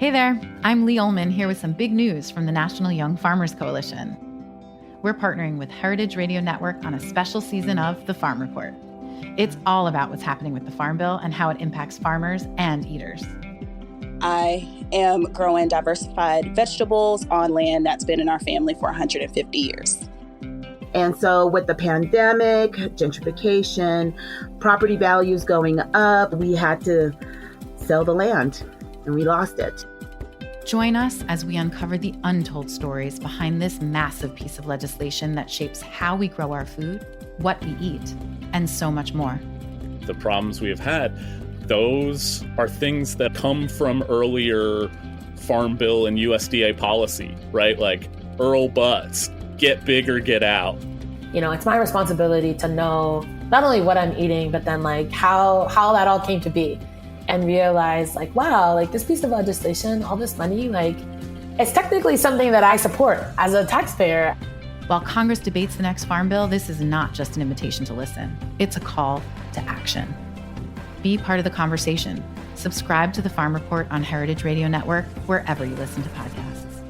Hey there, I'm Lee Ullman here with some big news from the National Young Farmers Coalition. We're partnering with Heritage Radio Network on a special season of The Farm Report. It's all about what's happening with the Farm Bill and how it impacts farmers and eaters. I am growing diversified vegetables on land that's been in our family for 150 years. And so with the pandemic, gentrification, property values going up, we had to sell the land and we lost it. Join us as we uncover the untold stories behind this massive piece of legislation that shapes how we grow our food, what we eat, and so much more. The problems we have had, those are things that come from earlier Farm Bill and USDA policy, right? Like Earl Butts, get big or get out. You know, it's my responsibility to know not only what I'm eating, but then like how that all came to be. And realize like, wow, like this piece of legislation, all this money, like it's technically something that I support as a taxpayer. While Congress debates the next Farm Bill, this is not just an invitation to listen. It's a call to action. Be part of the conversation. Subscribe to the Farm Report on Heritage Radio Network, wherever you listen to podcasts.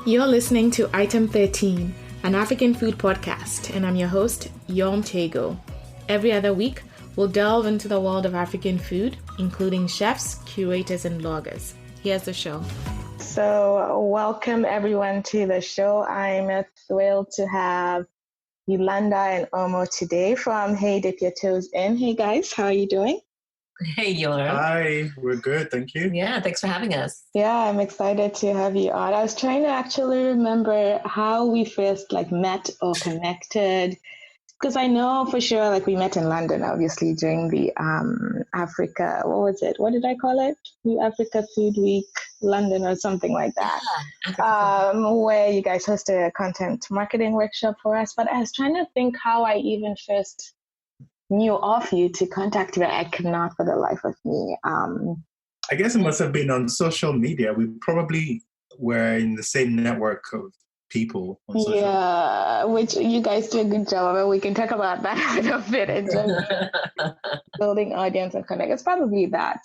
You're listening to Item 13, an African food podcast, and I'm your host, Yorm. Every other week, we'll delve into the world of African food, including chefs, curators, and bloggers. Here's the show. So welcome everyone to the show. I'm thrilled to have Eulanda and Omo today from Hey Dip Your Toes In. Hey guys, how are you doing? Hey Yorm. Hi, we're good, thank you. Yeah, thanks for having us. Yeah, I'm excited to have you on. I was trying to actually remember how we first met or connected. Because I know for sure, we met in London, obviously, during the Africa, what was it? What did I call it? The Africa Food Week London or something like that. Yeah, where you guys hosted a content marketing workshop for us. But I was trying to think how I even first knew of you to contact you. I cannot for the life of me. I guess it must have been on social media. We probably were in the same network of people on social media. Which you guys do a good job of it. We can talk about that in a bit in terms of building audience and connect. It's probably that.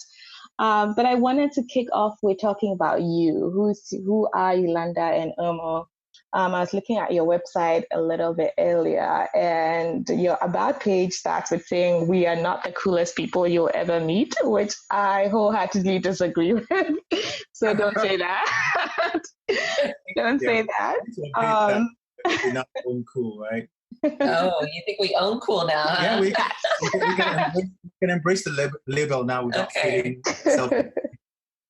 But I wanted to kick off with talking about you. Who are Eulanda and Omo? I was looking at your website a little bit earlier, and your about page starts with saying, "We are not the coolest people you'll ever meet," which I wholeheartedly disagree with. So don't say that. Don't say that. We're not uncool, right? Oh, you think we own cool now, huh? Yeah, we can embrace the label now without feeling self.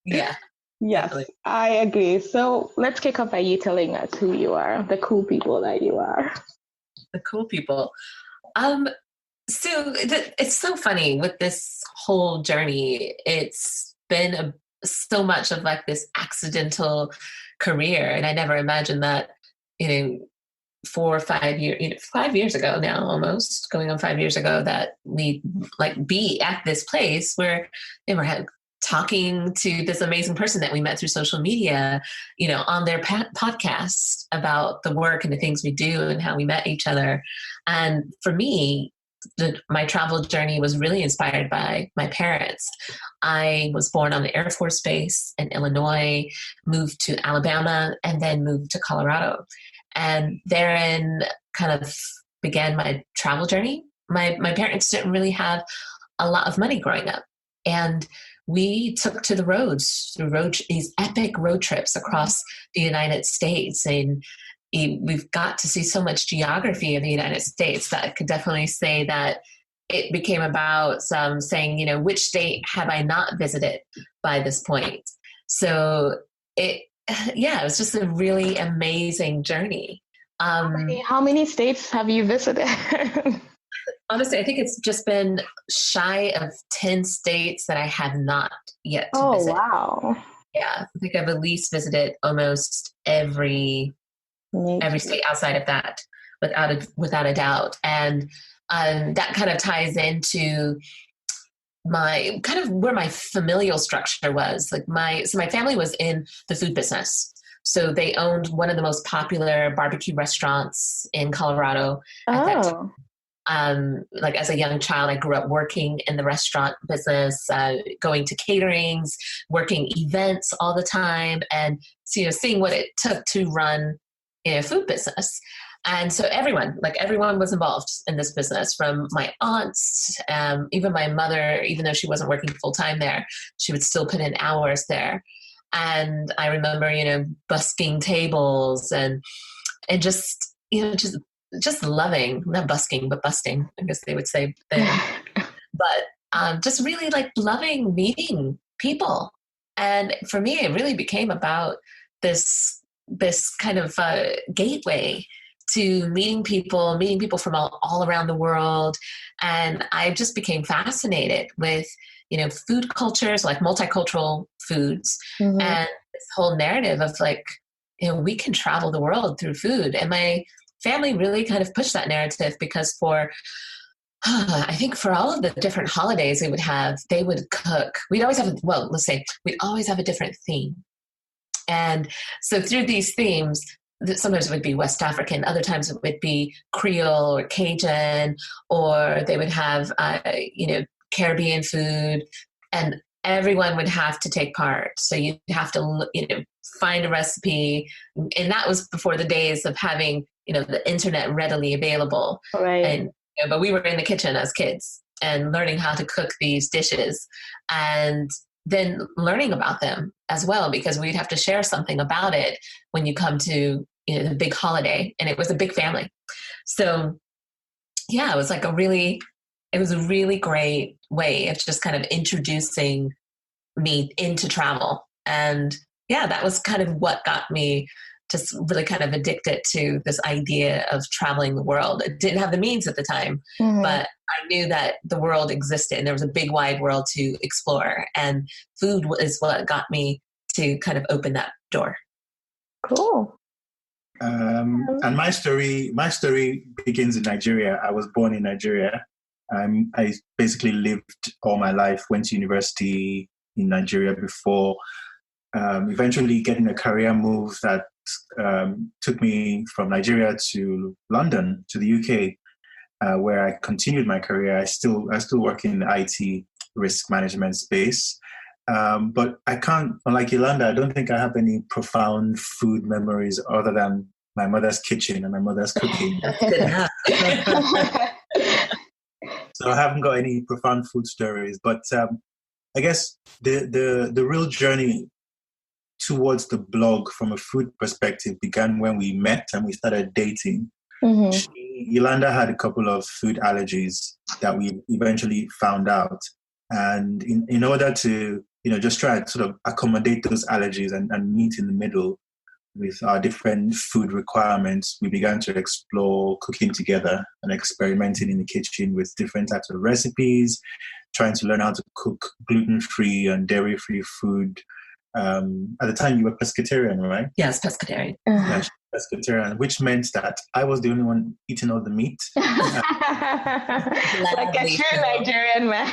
Yeah. Yes, definitely. I agree. So let's kick off by you telling us who you are, the cool people that you are. The cool people. So it's so funny with this whole journey. It's been so much of this accidental career. And I never imagined that, 4 or 5 years, 5 years ago now, almost going on 5 years ago, that we'd be at this place where they were talking to this amazing person that we met through social media, on their podcast about the work and the things we do and how we met each other. And for me, my travel journey was really inspired by my parents. I was born on the Air Force Base in Illinois, moved to Alabama, and then moved to Colorado. And therein kind of began my travel journey. My parents didn't really have a lot of money growing up. And we took to the roads through these epic road trips across the United States. And we've got to see so much geography of the United States that I could definitely say that it became about saying, which state have I not visited by this point? So it was just a really amazing journey. How many states have you visited? Honestly, I think it's just been shy of 10 states that I have not yet to visit. Oh, wow. Yeah, I think I've at least visited almost every state outside of that, without a doubt. And that kind of ties into my kind of where my familial structure was. My family was in the food business. So they owned one of the most popular barbecue restaurants in Colorado at that time. Like as a young child, I grew up working in the restaurant business, going to caterings, working events all the time, and seeing what it took to run a food business. And so everyone was involved in this business, from my aunts, even my mother, even though she wasn't working full time there, she would still put in hours there. And I remember, busking tables and just loving, not busking, but busting, I guess they would say then. But just really like loving meeting people. And for me, it really became about this kind of gateway to meeting people from all around the world. And I just became fascinated with, food cultures, like multicultural foods, and this whole narrative of like, we can travel the world through food. And my family really kind of pushed that narrative, because I think for all of the different holidays they would cook. We'd always have a different theme. And so through these themes, sometimes it would be West African, other times it would be Creole or Cajun, or they would have, Caribbean food, and everyone would have to take part. So you'd have to, find a recipe. And that was before the days of having, the internet readily available. Right. And, but we were in the kitchen as kids and learning how to cook these dishes, and then learning about them as well, because we'd have to share something about it when you come to the big holiday, and it was a big family. So yeah, it was a really great way of just kind of introducing me into travel. And yeah, that was kind of what got me just really kind of addicted to this idea of traveling the world. I didn't have the means at the time, but I knew that the world existed and there was a big wide world to explore, and food is what got me to kind of open that door. Cool. And my story begins in Nigeria. I was born in Nigeria. I basically lived all my life, went to university in Nigeria before eventually getting a career move that took me from Nigeria to London, to the UK, where I continued my career. I still work in the IT risk management space. But I can't, unlike Eulanda, I don't think I have any profound food memories other than my mother's kitchen and my mother's cooking. That's good enough. So I haven't got any profound food stories. But I guess the real journey towards the blog from a food perspective began when we met and we started dating. Eulanda had a couple of food allergies that we eventually found out. And in order to just try to sort of accommodate those allergies and meet in the middle with our different food requirements, we began to explore cooking together and experimenting in the kitchen with different types of recipes, trying to learn how to cook gluten-free and dairy-free food. At the time, you were pescatarian, right? Yes, pescatarian. Yeah, pescatarian, which meant that I was the only one eating all the meat. Like a true Nigerian man.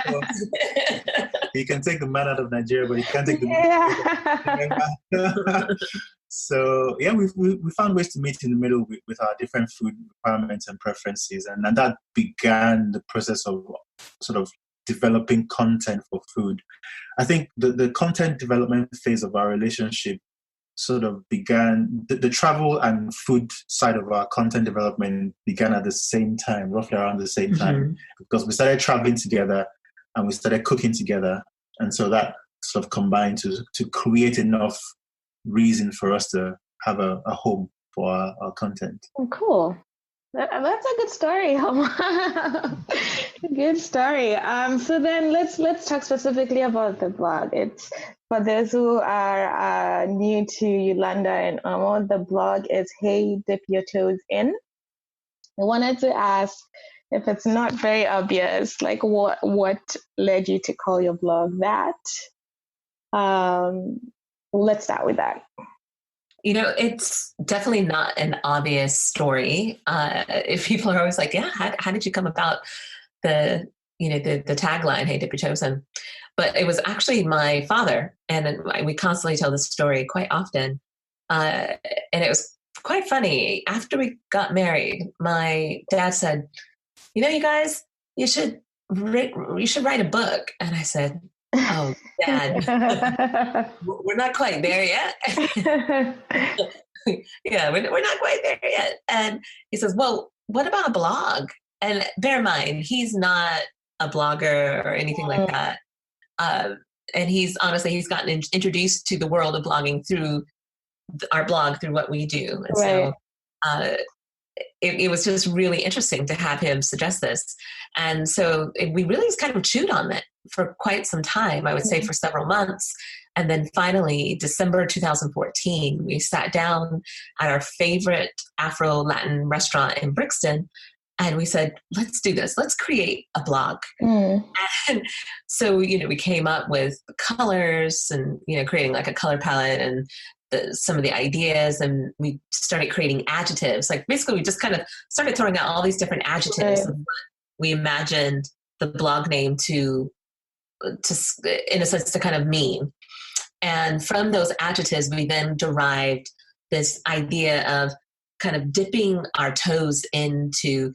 So, you can take the man out of Nigeria, but you can't take the meat. So yeah, we found ways to meet in the middle with our different food requirements and preferences, and that began the process of sort of developing content for food. I think the content development phase of our relationship sort of began, the travel and food side of our content development began at the same time, roughly around the same time, because we started traveling together and we started cooking together. And so that sort of combined to create enough reason for us to have a home for our content. Oh, cool. That's a good story. Good story. So then let's talk specifically about the blog. It's for those who are new to Eulanda and Omo. The blog is Hey Dip Your Toes In. I wanted to ask, if it's not very obvious, like what led you to call your blog that? Let's start with that. It's definitely not an obvious story. If people are always like, yeah, how did you come about the tagline, Hey, Dip Your Toes In? But it was actually my father, and we constantly tell this story quite often. And it was quite funny. After we got married, my dad said, you guys, you should write a book. And I said, oh, Dad, we're not quite there yet. Yeah, we're not quite there yet. And he says, well, what about a blog? And bear in mind, he's not a blogger or anything like that. And he's gotten introduced to the world of blogging through our blog, through what we do. And so it was just really interesting to have him suggest this. And so we really kind of chewed on it for quite some time, I would say for several months. And then finally, December 2014, we sat down at our favorite Afro-Latin restaurant in Brixton, and we said, let's do this. Let's create a blog. And so, we came up with colors and, creating like a color palette and some of the ideas. And we started creating adjectives. Like basically we just kind of started throwing out all these different adjectives of what we imagined the blog name to in a sense, to kind of mean. And from those adjectives, we then derived this idea of kind of dipping our toes into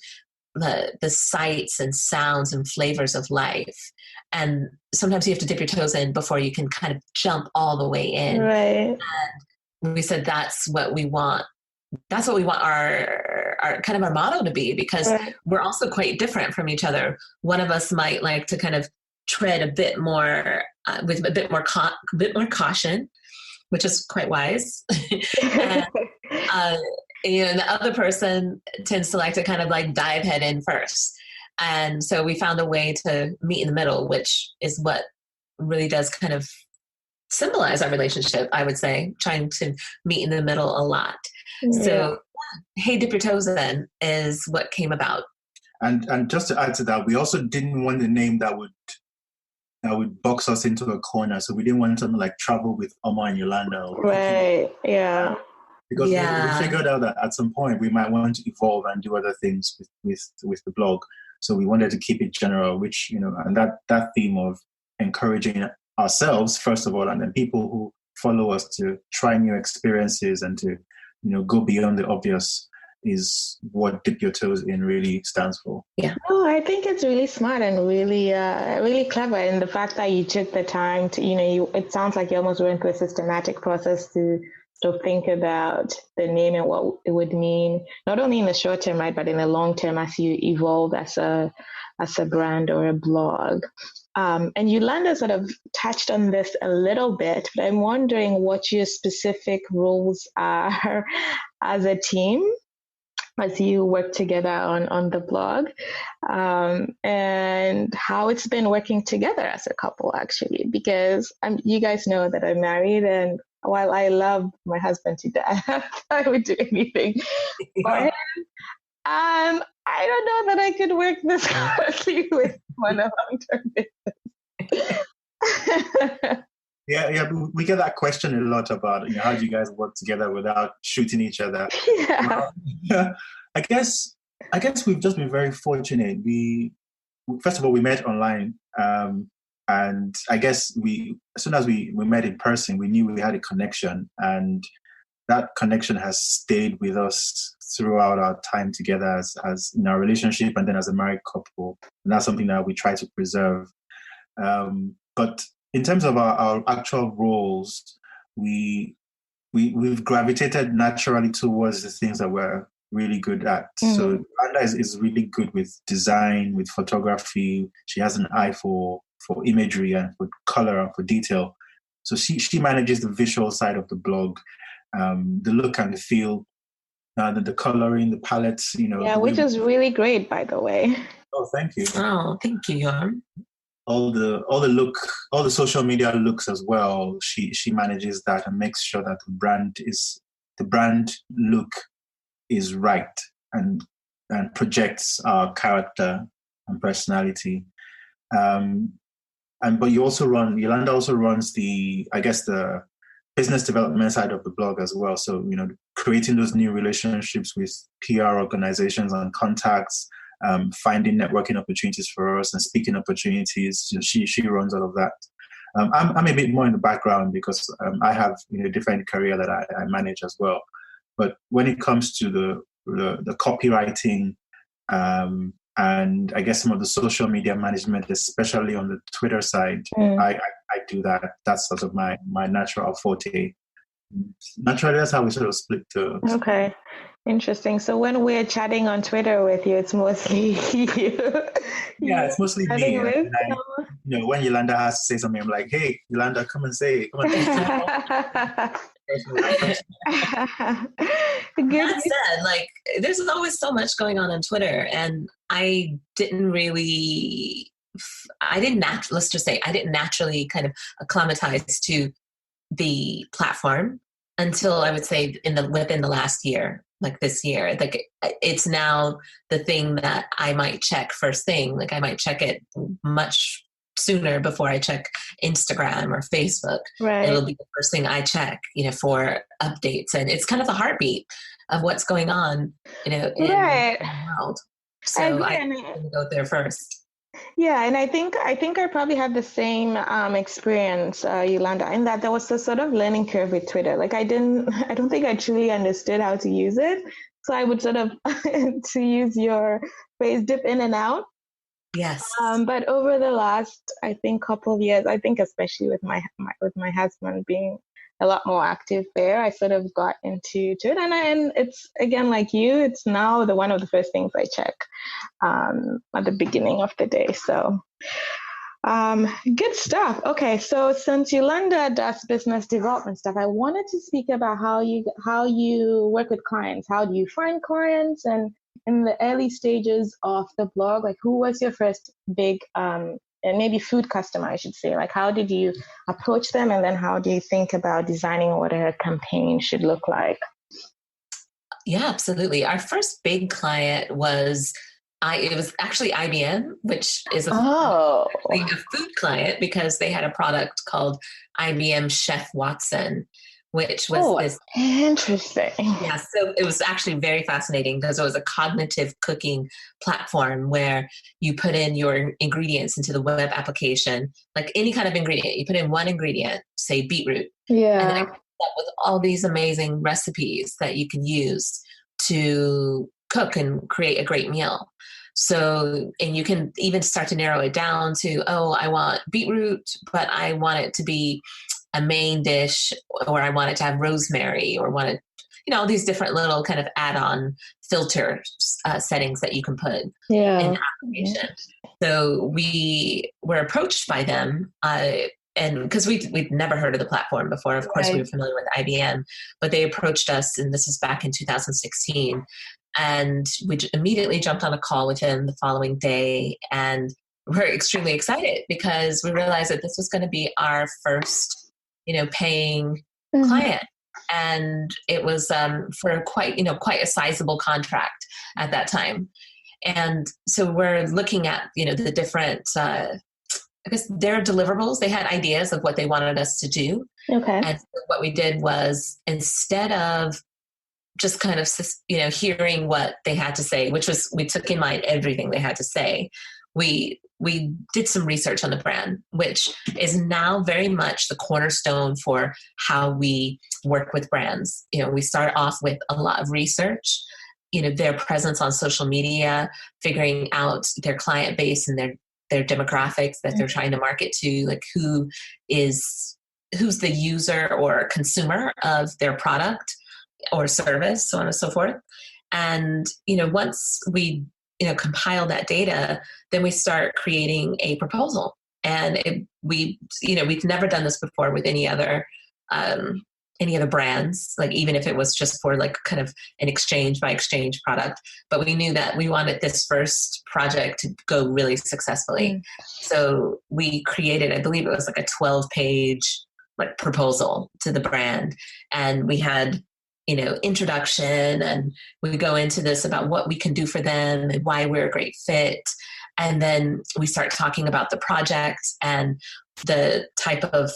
the sights and sounds and flavors of life. And sometimes you have to dip your toes in before you can kind of jump all the way in. Right. And we said, that's what we want. That's what we want our kind of our motto to be, because we're also quite different from each other. One of us might like to kind of tread a bit more with a bit more caution, which is quite wise. And, the other person tends to like to kind of like dive head in first. And so we found a way to meet in the middle, which is what really does kind of symbolize our relationship, I would say, trying to meet in the middle a lot. So, hey, dip your toes in is what came about. And just to add to that, we also didn't want a name that would box us into a corner. So we didn't want something like Travel with Omo and Eulanda. Because we figured out that at some point we might want to evolve and do other things with the blog. So we wanted to keep it general, which, and that theme of encouraging ourselves, first of all, and then people who follow us to try new experiences and to, go beyond the obvious is what Dip Your Toes In really stands for. Yeah. Oh, I think it's really smart and really, really clever. And the fact that you took the time to, it sounds like you almost went through a systematic process to think about the name and what it would mean, not only in the short term, right, but in the long term as you evolve as a brand or a blog. And Eulanda sort of touched on this a little bit, but I'm wondering what your specific roles are as a team as you work together on the blog, and how it's been working together as a couple, actually, because you guys know that I'm married, and while I love my husband to death, I would do anything for him. I don't know that I could work this closely with one on a long-term basis. Yeah, we get that question a lot about how do you guys work together without shooting each other. Well, I guess we've just been very fortunate. First of all, we met online, and I guess as soon as we met in person, we knew we had a connection, and that connection has stayed with us throughout our time together as in our relationship and then as a married couple. And that's something that we try to preserve. But in terms of our actual roles, we've gravitated naturally towards the things that we're really good at. So Eulanda is really good with design, with photography. She has an eye for imagery and for color and for detail. So she manages the visual side of the blog, the look and the feel, the coloring, the palettes. Yeah, which is really great, by the way. Oh, thank you. Oh, thank you, Yorm. All the social media looks as well. She manages that and makes sure that the brand look is right and projects our character and personality. But Eulanda also runs the business development side of the blog as well. So, creating those new relationships with PR organizations and contacts, finding networking opportunities for us and speaking opportunities. She runs all of that. I'm a bit more in the background because I have a different career that I manage as well. But when it comes to the copywriting, and I guess some of the social media management, especially on the Twitter side. I do that. That's sort of my natural forte. Naturally, that's how we sort of split the. Okay, interesting. So when we're chatting on Twitter with you, it's mostly you. Yeah, it's mostly me. And when Eulanda has to say something, I'm like, "Hey, Eulanda, come and say it. Come on." That said, like, there's always so much going on Twitter, and I didn't naturally kind of acclimatize to the platform until I would say within the last year, like this year. Like, it's now the thing that I might check first thing. Like, I might check it much sooner before I check Instagram or Facebook. Right. It'll be the first thing I check, for updates, and it's kind of the heartbeat of what's going on, in the world. So I go there first. Yeah, and I think I probably had the same experience, Eulanda, in that there was a sort of learning curve with Twitter. Like, I don't think I truly understood how to use it. So I would sort of, to use your phrase, dip in and out. Yes. But over the last, I think, couple of years, I think especially with my husband being a lot more active there, I sort of got into it, and it's, again, like you, it's now one of the first things I check at the beginning of the day. So good stuff. Okay, so since Eulanda does business development stuff, I wanted to speak about how you work with clients. How do you find clients? And in the early stages of the blog, like, who was your first big and maybe food customer, I should say? Like, how did you approach them? And then how do you think about designing what a campaign should look like? Yeah, absolutely. Our first big client was actually IBM, which is a food client, because they had a product called IBM Chef Watson, which was this interesting. Yeah, so it was actually very fascinating because it was a cognitive cooking platform where you put in your ingredients into the web application, like any kind of ingredient. You put in one ingredient, say beetroot, and then it comes up with all these amazing recipes that you can use to cook and create a great meal. So, and you can even start to narrow it down to, I want beetroot, but I want it to be a main dish, or I want it to have rosemary, or want it, all these different little kind of add-on filter settings that you can put in the application. So we were approached by them, and because we'd never heard of the platform before. Of course, we were familiar with IBM, but they approached us, and this was back in 2016. And we immediately jumped on a call with him the following day, and we're extremely excited because we realized that this was going to be our first paying client. And it was for quite a sizable contract at that time. And so we're looking at, the different, I guess, their deliverables. They had ideas of what they wanted us to do. Okay. And so what we did was, instead of just kind of, hearing what they had to say, which was, we took in mind everything they had to say, we did some research on the brand, which is now very much the cornerstone for how we work with brands. We start off with a lot of research, their presence on social media, figuring out their client base and their demographics that they're trying to market to, like who's the user or consumer of their product or service, so on and so forth. And, once we compile that data, then we start creating a proposal. And we've never done this before with any other brands, like even if it was just for like kind of an exchange by exchange product. But we knew that we wanted this first project to go really successfully. So we created, I believe it was like a 12-page like proposal to the brand. And we had introduction, and we go into this about what we can do for them and why we're a great fit. And then we start talking about the project and the type of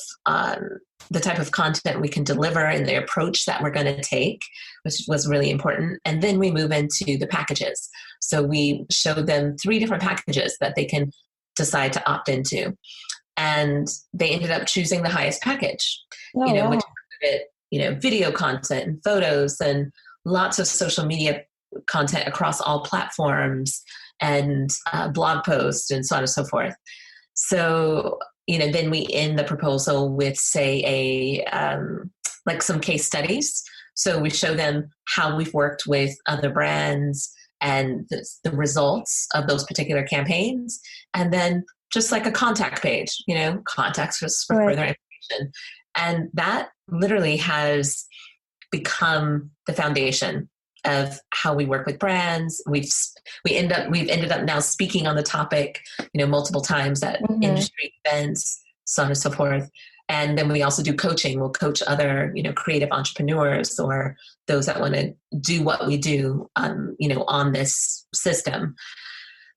content we can deliver and the approach that we're going to take, which was really important. And then we move into the packages. So we show them 3 different packages that they can decide to opt into. And they ended up choosing the highest package, which included video content and photos and lots of social media content across all platforms, and blog posts and so on and so forth. So, then we end the proposal with, say, like some case studies. So we show them how we've worked with other brands and the results of those particular campaigns. And then just like a contact page, contacts us for further information. And that literally has become the foundation of how we work with brands. We've ended up now speaking on the topic, multiple times at industry events, so on and so forth. And then we also do coaching. We'll coach other, creative entrepreneurs or those that want to do what we do, on this system.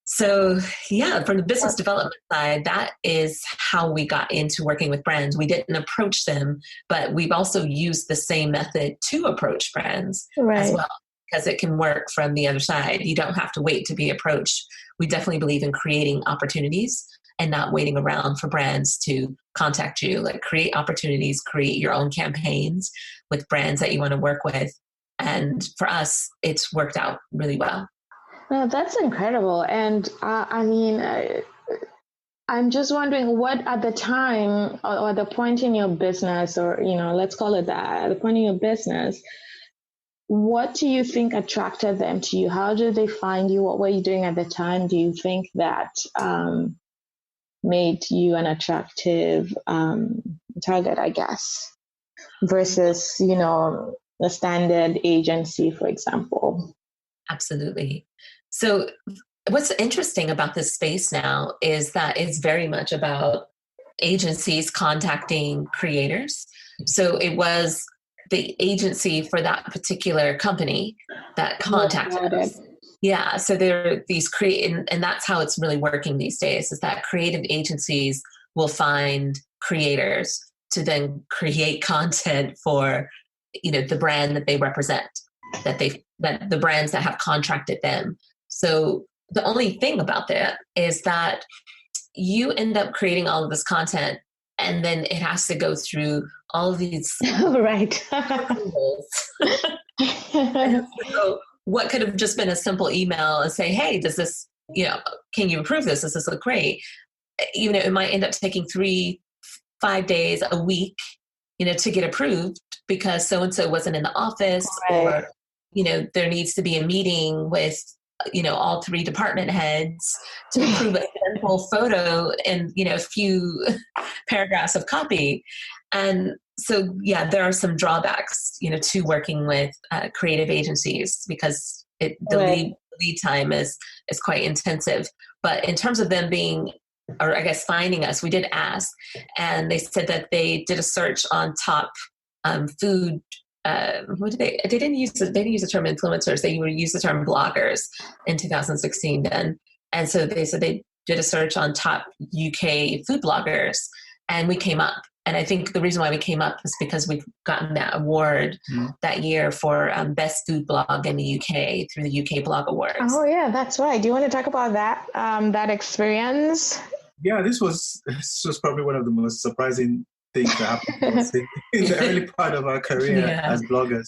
So yeah, from the business development side, that is how we got into working with brands. We didn't approach them, but we've also used the same method to approach brands as well, because it can work from the other side. You don't have to wait to be approached. We definitely believe in creating opportunities and not waiting around for brands to contact you. Like, create opportunities, create your own campaigns with brands that you want to work with. And for us, it's worked out really well. No, that's incredible. And I'm just wondering, what at the time or the point in your business, or, let's call it that, at the point in your business, what do you think attracted them to you? How did they find you? What were you doing at the time? Do you think that made you an attractive target, I guess, versus, a standard agency, for example? Absolutely. So what's interesting about this space now is that it's very much about agencies contacting creators. So it was the agency for that particular company that contacted us. Yeah, so there are these and that's how it's really working these days, is that creative agencies will find creators to then create content for, the brand that they represent, that the brands that have contracted them. So the only thing about that is that you end up creating all of this content, and then it has to go through all of these right. So what could have just been a simple email and say, hey, does this, can you approve this? Does this look great? It might end up taking 3-5 days, a week, to get approved because so-and-so wasn't in the office, or, there needs to be a meeting with, all 3 department heads to approve a simple photo and, a few paragraphs of copy. And so, yeah, there are some drawbacks, to working with creative agencies, because the lead time is quite intensive. But in terms of them being, or I guess finding us, we did ask, and they said that they did a search on top food. What did they didn't use the term influencers. They would use the term bloggers in 2016 then. And so they said they did a search on top UK food bloggers, and we came up. And I think the reason why we came up is because we've gotten that award that year for best food blog in the UK through the UK Blog Awards. Oh yeah, that's right. Do you want to talk about that experience? Yeah, this was probably one of the most surprising things that happened to us in the early part of our career as bloggers.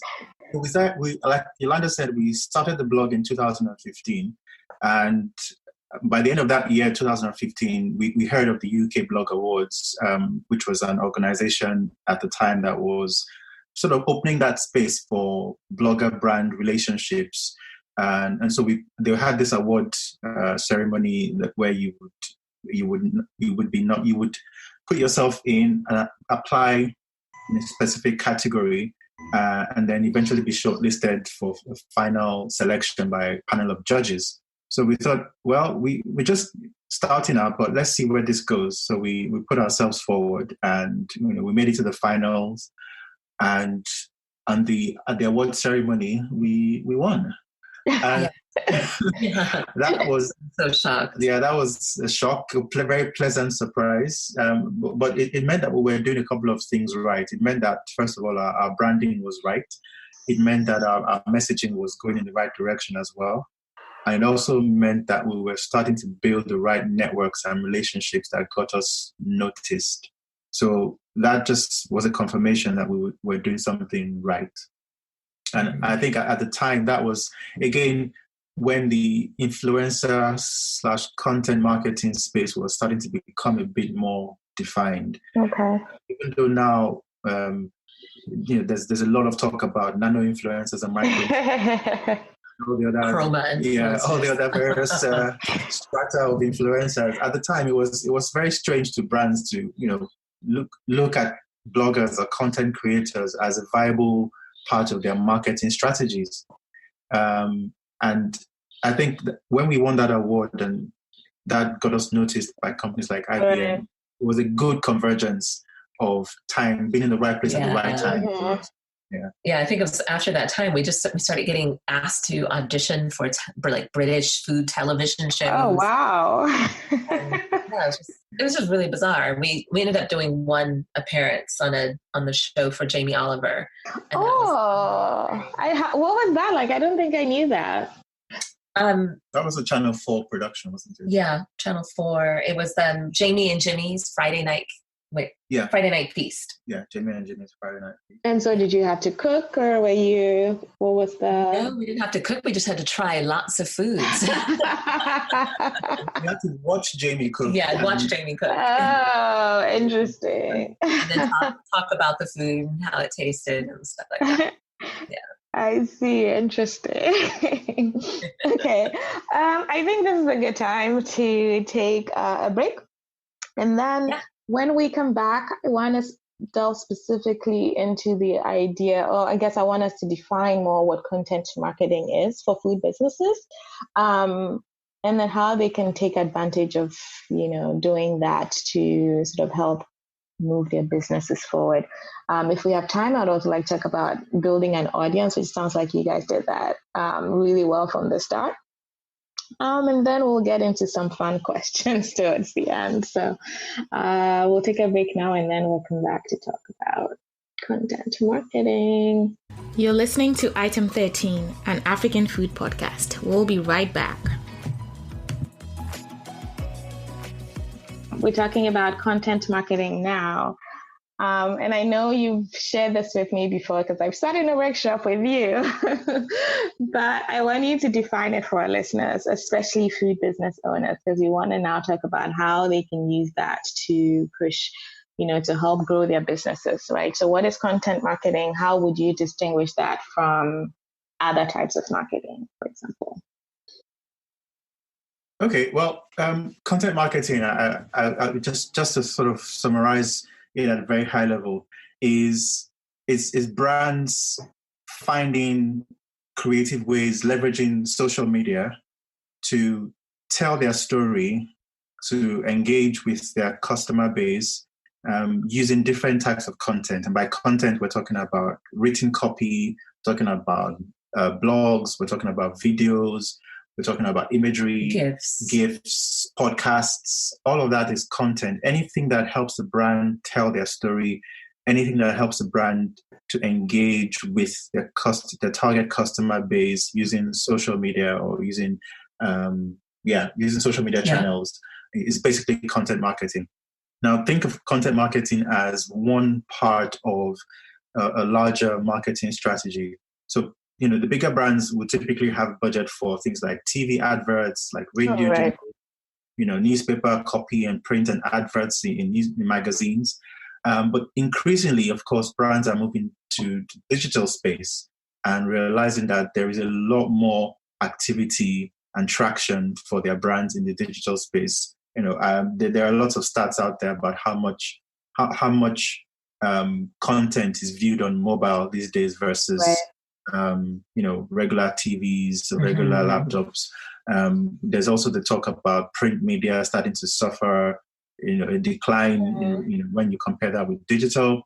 We, like Eulanda said, we started the blog in 2015, and by the end of that year, 2015, we heard of the UK Blog Awards, which was an organization at the time that was sort of opening that space for blogger brand relationships. And so they had this award ceremony where you would put yourself in and apply in a specific category, and then eventually be shortlisted for a final selection by a panel of judges. So we thought, well, we're just starting out, but let's see where this goes. So we put ourselves forward, and we made it to the finals. And at the award ceremony, we won. And that was so shocked. Yeah, that was a shock, a very pleasant surprise. But it meant that we were doing a couple of things right. It meant that, first of all, our branding was right. It meant that our messaging was going in the right direction as well. And it also meant that we were starting to build the right networks and relationships that got us noticed. So that just was a confirmation that we were doing something right. And I think at the time that was, again, when the influencer / content marketing space was starting to become a bit more defined. Okay. Even though now, there's a lot of talk about nano influencers and micro all the other all the other various strata of influencers. At the time, it was very strange to brands to look at bloggers or content creators as a viable part of their marketing strategies. And I think that when we won that award, and that got us noticed by companies like IBM, it was a good convergence of time, being in the right place at the right time. Yeah, I think it was after that time we started getting asked to audition for like British food television shows. Oh wow! It was just really bizarre. We ended up doing one appearance on the show for Jamie Oliver. What was that like? I don't think I knew that. That was a Channel 4 production, wasn't it? Yeah, Channel 4. It was Jamie and Jimmy's Friday Night Feast. Yeah, Jamie and Jimmy's Friday Night Feast. And so did you have to cook, or what was the... No, we didn't have to cook. We just had to try lots of foods. You had to watch Jamie cook. Yeah, watch Jamie cook. Oh, interesting. And then talk about the food and how it tasted and stuff like that. Yeah. I see. Interesting. Okay. I think this is a good time to take a break. And then when we come back, I want to delve specifically into the idea, or I guess I want us to define more what content marketing is for food businesses. And then how they can take advantage of, doing that to sort of help move their businesses forward. If we have time, I'd also like to talk about building an audience, which sounds like you guys did that really well from the start. And then we'll get into some fun questions towards the end. So we'll take a break now, and then we'll come back to talk about content marketing. You're listening to Item 13, an African food podcast. We'll be right back. We're talking about content marketing now. And I know you've shared this with me before because I've sat in a workshop with you, but I want you to define it for our listeners, especially food business owners, because we want to now talk about how they can use that to push, to help grow their businesses, right? So what is content marketing? How would you distinguish that from other types of marketing, for example? Okay, well, content marketing, I just to sort of summarize it at a very high level, is brands finding creative ways, leveraging social media to tell their story, to engage with their customer base, using different types of content. And by content, we're talking about written copy, talking about blogs, we're talking about videos, we're talking about imagery, gifts, podcasts. All of that is content. Anything that helps the brand tell their story, anything that helps the brand to engage with their target customer base using social media or using social media channels is basically content marketing. Now, think of content marketing as one part of a larger marketing strategy. So, the bigger brands would typically have budget for things like TV adverts, like radio, newspaper copy and print and adverts in magazines. But increasingly, of course, brands are moving to digital space and realizing that there is a lot more activity and traction for their brands in the digital space. There are lots of stats out there about how much content is viewed on mobile these days versus regular TVs, regular laptops. There's also the talk about print media starting to suffer, a decline when you compare that with digital.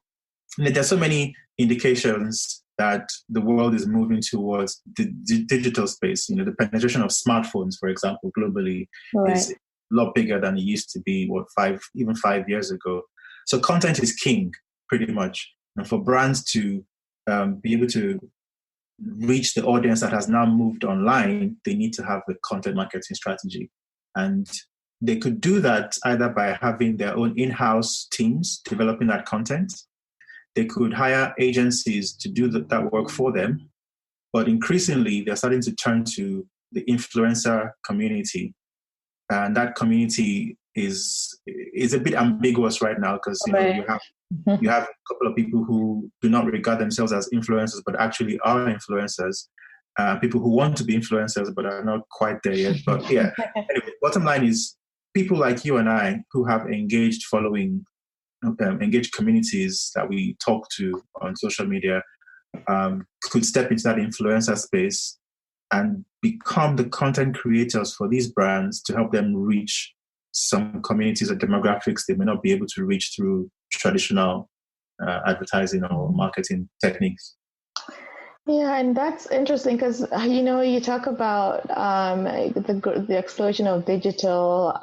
And there's so many indications that the world is moving towards the digital space. The penetration of smartphones, for example, globally is a lot bigger than it used to be, 5 years ago. So content is king, pretty much. And for brands to be able to reach the audience that has now moved online, they need to have a content marketing strategy. And they could do that either by having their own in-house teams developing that content. They could hire agencies to do that work for them. But increasingly, they're starting to turn to the influencer community. And that community is a bit ambiguous right now because you have a couple of people who do not regard themselves as influencers but actually are influencers. People who want to be influencers but are not quite there yet. But yeah, anyway, bottom line is people like you and I who have engaged communities that we talk to on social media could step into that influencer space and become the content creators for these brands to help them reach some communities or demographics they may not be able to reach through traditional advertising or marketing techniques. Yeah, and that's interesting because, you talk about the explosion of digital.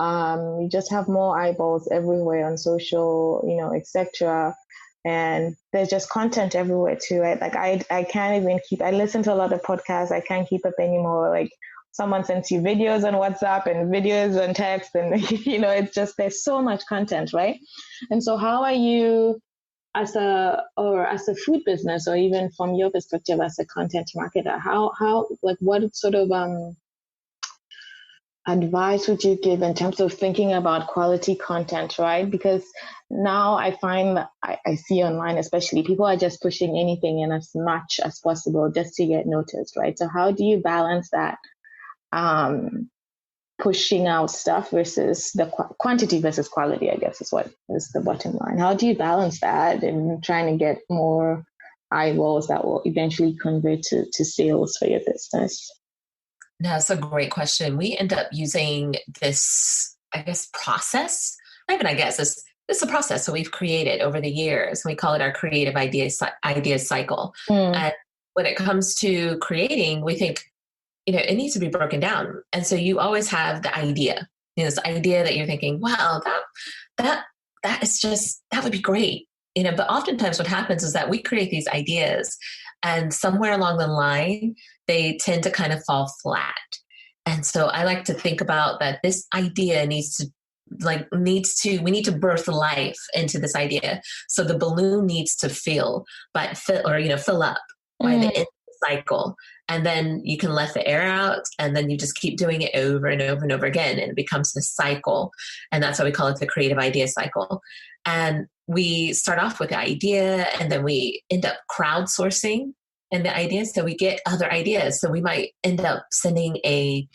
You just have more eyeballs everywhere on social, etc. And there's just content everywhere too, right? Like I can't even I listen to a lot of podcasts. I can't keep up anymore. Like someone sends you videos on WhatsApp and videos on text and, it's just, there's so much content, right? And so how are you as a food business, or even from your perspective as a content marketer, what sort of advice would you give in terms of thinking about quality content, right? Because now I find that I see online, especially, people are just pushing anything in as much as possible just to get noticed, right? So how do you balance that pushing out stuff versus the quantity versus quality, I guess is what is the bottom line. How do you balance that in trying to get more eyeballs that will eventually convert to sales for your business? That's a great question. We end up using this, process. This is a process that we've created over the years. We call it our creative ideas cycle. And when it comes to creating, we think, it needs to be broken down. And so you always have the idea, this idea that you're thinking, wow, that would be great. But oftentimes what happens is that we create these ideas and somewhere along the line, they tend to kind of fall flat. And so I like to think about that this idea we need to birth life into this idea. So the balloon needs to fill up by the end of the cycle. And then you can let the air out, and then you just keep doing it over and over and over again. And it becomes this cycle. And that's why we call it the creative idea cycle. And we start off with the idea, and then we end up crowdsourcing and the ideas. So we get other ideas. So we might end up sending a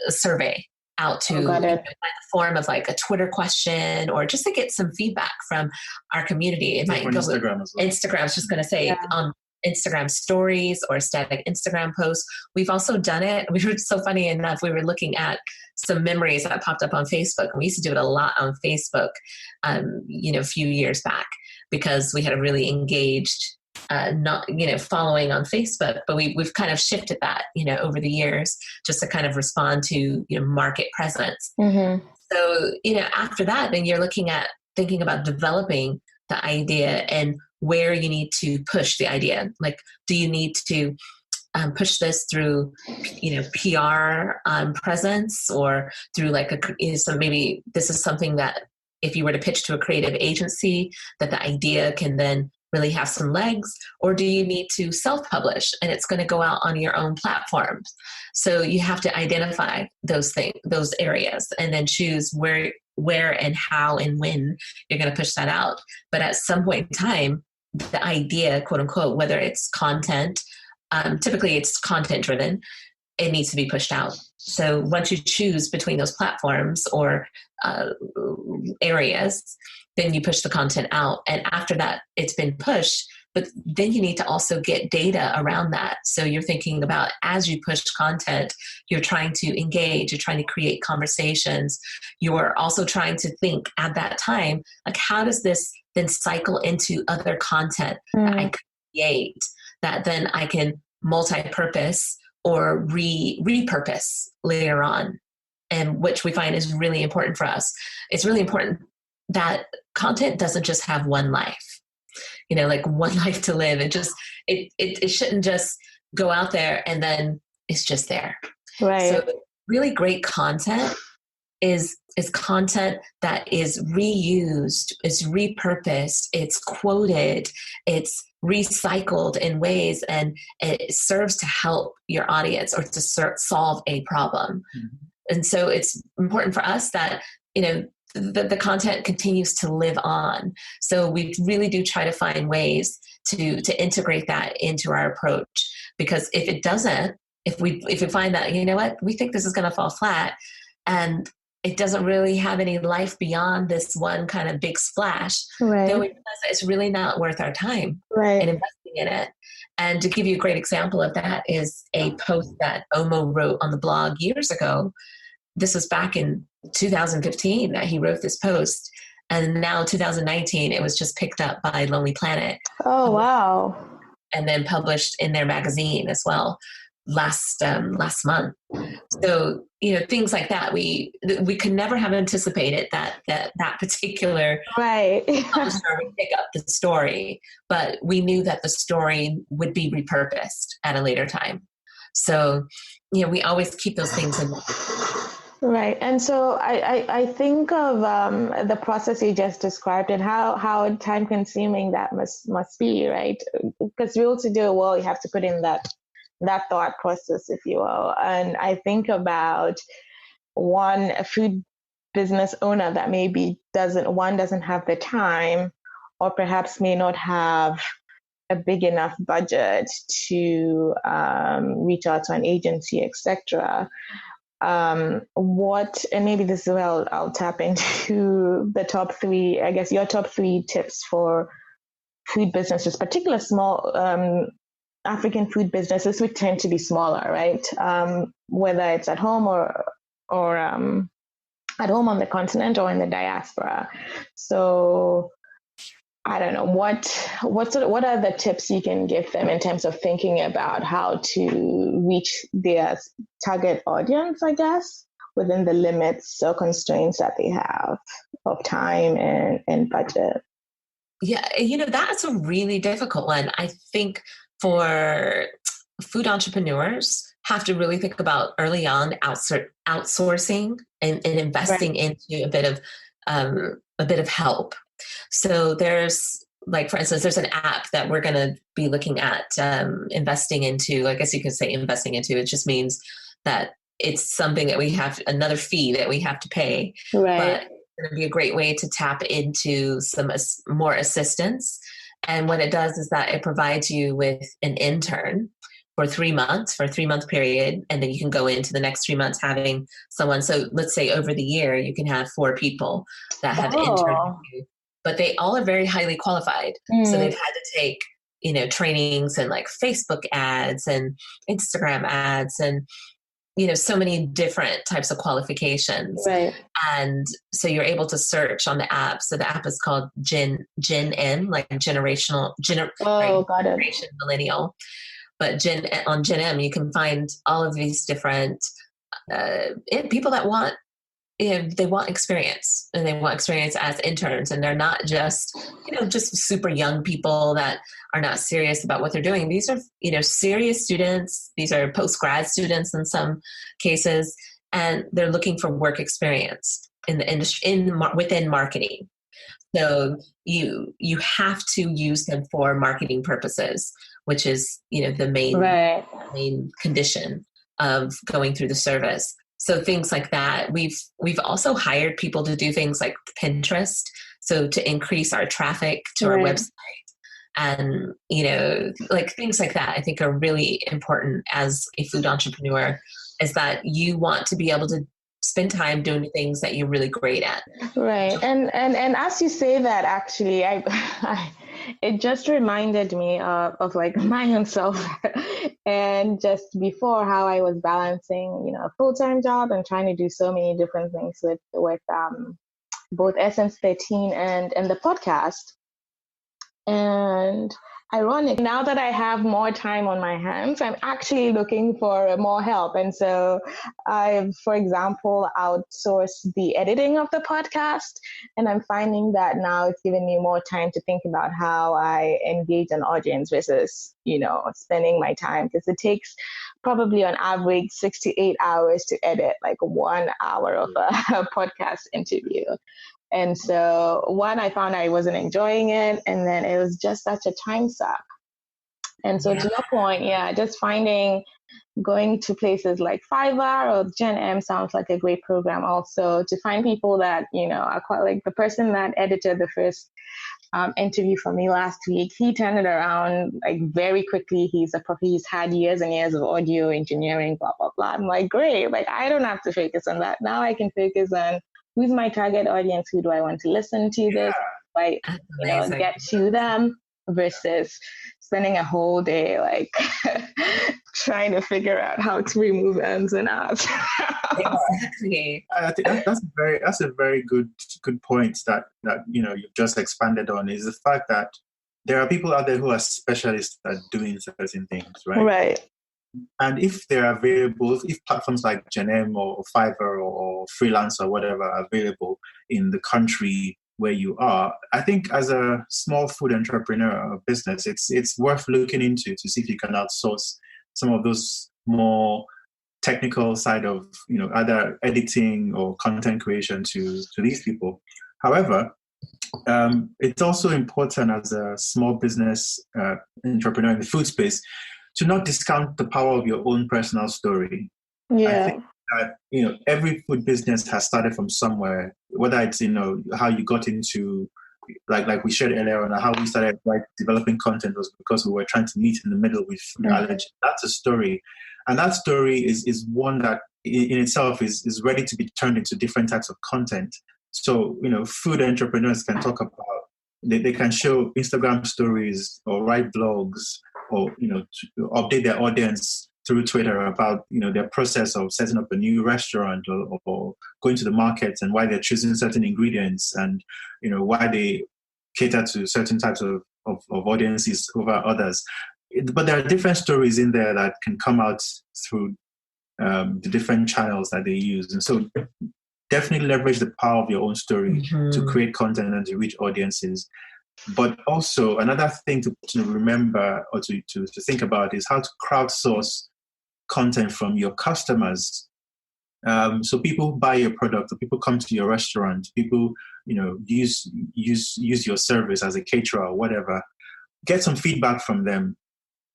survey out to in the form of like a Twitter question, or just to get some feedback from our community. It might go Instagram as well. Instagram, I was just going to say Instagram stories or static Instagram posts. We've also done it. We were so funny enough. We were looking at some memories that popped up on Facebook. We used to do it a lot on Facebook, a few years back, because we had a really engaged, following on Facebook, but we've kind of shifted that, over the years, just to kind of respond to, market presence. Mm-hmm. So, after that, then you're thinking about developing the idea and where you need to push the idea. Like, do you need to push this through, PR presence, or through maybe this is something that if you were to pitch to a creative agency, that the idea can then really have some legs, or do you need to self-publish and it's going to go out on your own platforms? So you have to identify those areas, and then choose where and how and when you're going to push that out. But at some point in time, the idea, quote unquote, whether it's content, typically it's content driven, it needs to be pushed out. So once you choose between those platforms or areas, then you push the content out. And after that, it's been pushed, but then you need to also get data around that. So you're thinking about, as you push content, you're trying to engage, you're trying to create conversations. You're also trying to think at that time, like, how does this then cycle into other content that I create, that then I can multi-purpose or repurpose later on, and which we find is really important for us. It's really important that content doesn't just have one life, one life to live. It shouldn't just go out there and then it's just there. Right. So really great content is content that is reused, it's repurposed, it's quoted, it's recycled in ways, and it serves to help your audience or to solve a problem. Mm-hmm. And so it's important for us that, the content continues to live on. So we really do try to find ways to integrate that into our approach, because if it doesn't, if we find that, we think this is going to fall flat and it doesn't really have any life beyond this one kind of big splash, then we realize that it's really not worth our time in investing in it. And to give you a great example of that is a post that Omo wrote on the blog years ago. This was back in 2015 that he wrote this post. And now 2019, it was just picked up by Lonely Planet. Oh, wow. And then published in their magazine as well last month. So, things like that, we could never have anticipated that particular publisher would pick up the story, but we knew that the story would be repurposed at a later time. So, we always keep those things in mind. Right. And so I think of the process you just described and how time consuming that must be, right? Because to be able to do it well, you have to put in that thought process, if you will. And I think about a food business owner that maybe doesn't have the time, or perhaps may not have a big enough budget to reach out to an agency, etc. And maybe this is where I'll tap into the top three, I guess your top three tips for food businesses, particularly small African food businesses, which tend to be smaller, right? Whether it's at home or at home on the continent or in the diaspora. So I don't know, what are the tips you can give them in terms of thinking about how to reach their target audience, I guess, within the limits or constraints that they have of time and budget? Yeah, that's a really difficult one. I think for food entrepreneurs have to really think about early on outsourcing and investing into a bit of help. So there's, like, for instance, there's an app that we're going to be looking at investing into. I guess you could say investing into. It just means that it's something that we have, another fee that we have to pay. Right. But it's going to be a great way to tap into some more assistance. And what it does is that it provides you with an intern for 3 months, for a 3-month period. And then you can go into the next 3 months having someone. So let's say over the year, you can have 4 people that have interned with you. But they all are very highly qualified. So they've had to take, trainings and like Facebook ads and Instagram ads and, so many different types of qualifications. Right. And so you're able to search on the app. So the app is called Gen M, like generation millennial. But on Gen M, you can find all of these different people that want, they want experience, and they want experience as interns, and they're not just, just super young people that are not serious about what they're doing. These are, serious students. These are post-grad students in some cases, and they're looking for work experience in the industry, within marketing. So you have to use them for marketing purposes, which is, the main condition of going through the service. So things like that. We've also hired people to do things like Pinterest, so to increase our traffic to our website. And, like things like that, I think are really important as a food entrepreneur, is that you want to be able to spend time doing the things that you're really great at. Right. And as you say that, actually, it just reminded me of like my own self and just before how I was balancing, a full-time job and trying to do so many different things with both Essence 13 and the podcast. And ironic. Now that I have more time on my hands, I'm actually looking for more help. And so I've, for example, outsourced the editing of the podcast. And I'm finding that now it's giving me more time to think about how I engage an audience versus, spending my time. Because it takes probably on average 6 to 8 hours to edit like 1 hour of a podcast interview. And so I found I wasn't enjoying it. And then it was just such a time suck. And so to your point, just going to places like Fiverr or Gen M sounds like a great program also to find people that, are quite like the person that edited the first interview for me last week. He turned it around like very quickly. He's had years and years of audio engineering, blah, blah, blah. I'm like, great. Like, I don't have to focus on that. Now I can focus on who's my target audience? Who do I want to listen to this? Like, get to them versus spending a whole day like trying to figure out how to remove ends and outs. Exactly. I think that's a very good point that you've just expanded on, is the fact that there are people out there who are specialists at doing certain things, right? Right. And if they're available, if platforms like Gen M or Fiverr or Freelance or whatever are available in the country where you are, I think as a small food entrepreneur or business, it's worth looking into to see if you can outsource some of those more technical side of either editing or content creation to these people. However, it's also important as a small business entrepreneur in the food space to not discount the power of your own personal story. Yeah. I think that, every food business has started from somewhere, whether it's, how you got into, like we shared earlier on, how we started developing content was because we were trying to meet in the middle with allergy. That's a story. And that story is one that in itself is ready to be turned into different types of content. So, food entrepreneurs can talk about, they can show Instagram stories or write blogs or, to update their audience through Twitter about, their process of setting up a new restaurant or going to the markets and why they're choosing certain ingredients and, why they cater to certain types of audiences over others. But there are different stories in there that can come out through the different channels that they use. And so definitely leverage the power of your own story to create content and to reach audiences. But also another thing to remember or to think about is how to crowdsource content from your customers. So people buy your product, or people come to your restaurant, people use your service as a caterer or whatever. Get some feedback from them.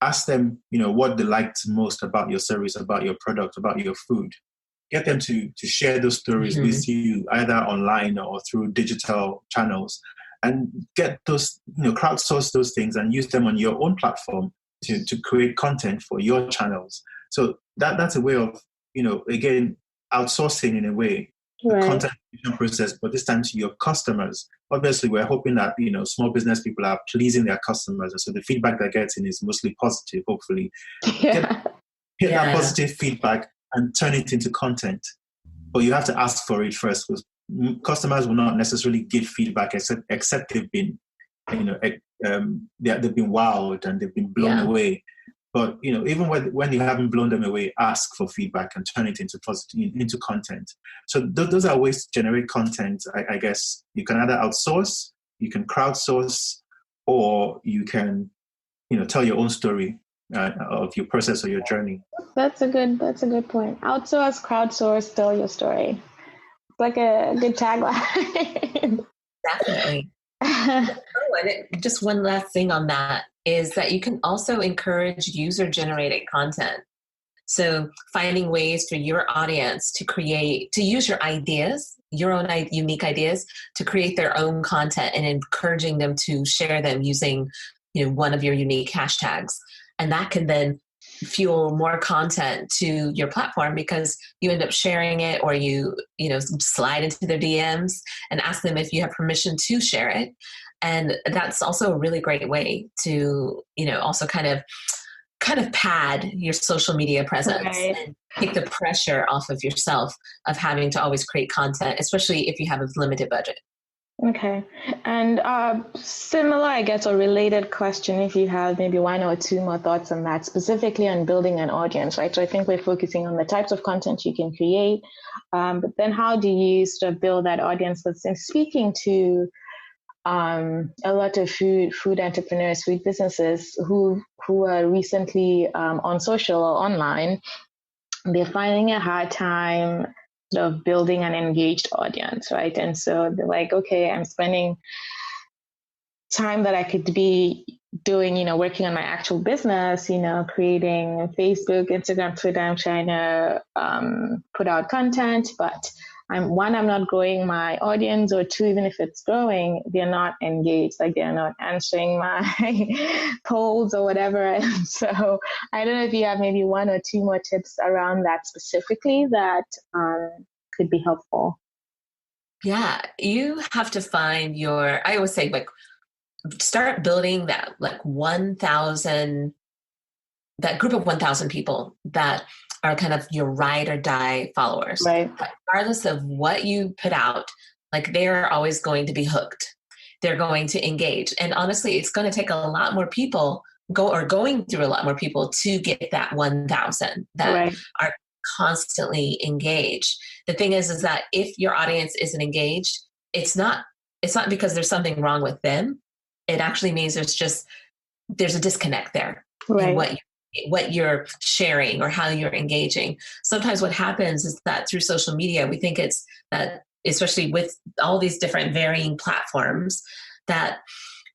Ask them, what they liked most about your service, about your product, about your food. Get them to share those stories with you, either online or through digital channels, and get those, crowdsource those things and use them on your own platform to create content for your channels. So that's a way of, again, outsourcing in a way the content creation process, but this time to your customers. Obviously, we're hoping that, small business people are pleasing their customers. And so the feedback they're getting is mostly positive, hopefully. Get that positive feedback and turn it into content. But you have to ask for it first, because customers will not necessarily give feedback except they've been, they've been wowed and they've been blown away. But even when you haven't blown them away, ask for feedback and turn it into content. So those are ways to generate content. I guess you can either outsource, you can crowdsource, or you can tell your own story of your process or your journey. That's a good point. Outsource, crowdsource, tell your story. It's like a good tagline. Definitely. Just one last thing on that is that you can also encourage user-generated content. So finding ways for your audience to use your ideas, your own unique ideas, to create their own content and encouraging them to share them using, one of your unique hashtags. And that can then fuel more content to your platform because you end up sharing it, or you slide into their DMs and ask them if you have permission to share it. And that's also a really great way to, also kind of pad your social media presence and take the pressure off of yourself of having to always create content, especially if you have a limited budget. Okay. And similar, I guess, or related question, if you have maybe one or two more thoughts on that, specifically on building an audience, right? So I think we're focusing on the types of content you can create, but then how do you sort of build that audience? Because in speaking to a lot of food entrepreneurs, food businesses who are recently on social or online, they're finding a hard time of building an engaged audience, right? And so they're like, okay, I'm spending time that I could be doing, working on my actual business, creating Facebook, Instagram, Twitter. I'm trying to put out content, but I'm not growing my audience, or two, even if it's growing, they're not engaged, like they're not answering my polls or whatever. And so I don't know if you have maybe one or two more tips around that specifically that could be helpful. Yeah, you have to find I always say, like, start building that, like, 1,000, that group of 1,000 people that are kind of your ride or die followers. Right. Regardless of what you put out, like, they're always going to be hooked. They're going to engage. And honestly, it's going to take a lot more people going through a lot more people to get that 1,000 that are constantly engaged. The thing is that if your audience isn't engaged, it's not because there's something wrong with them. It actually means there's a disconnect there in what you're sharing or how you're engaging. Sometimes what happens is that through social media, we think it's that, especially with all these different varying platforms, that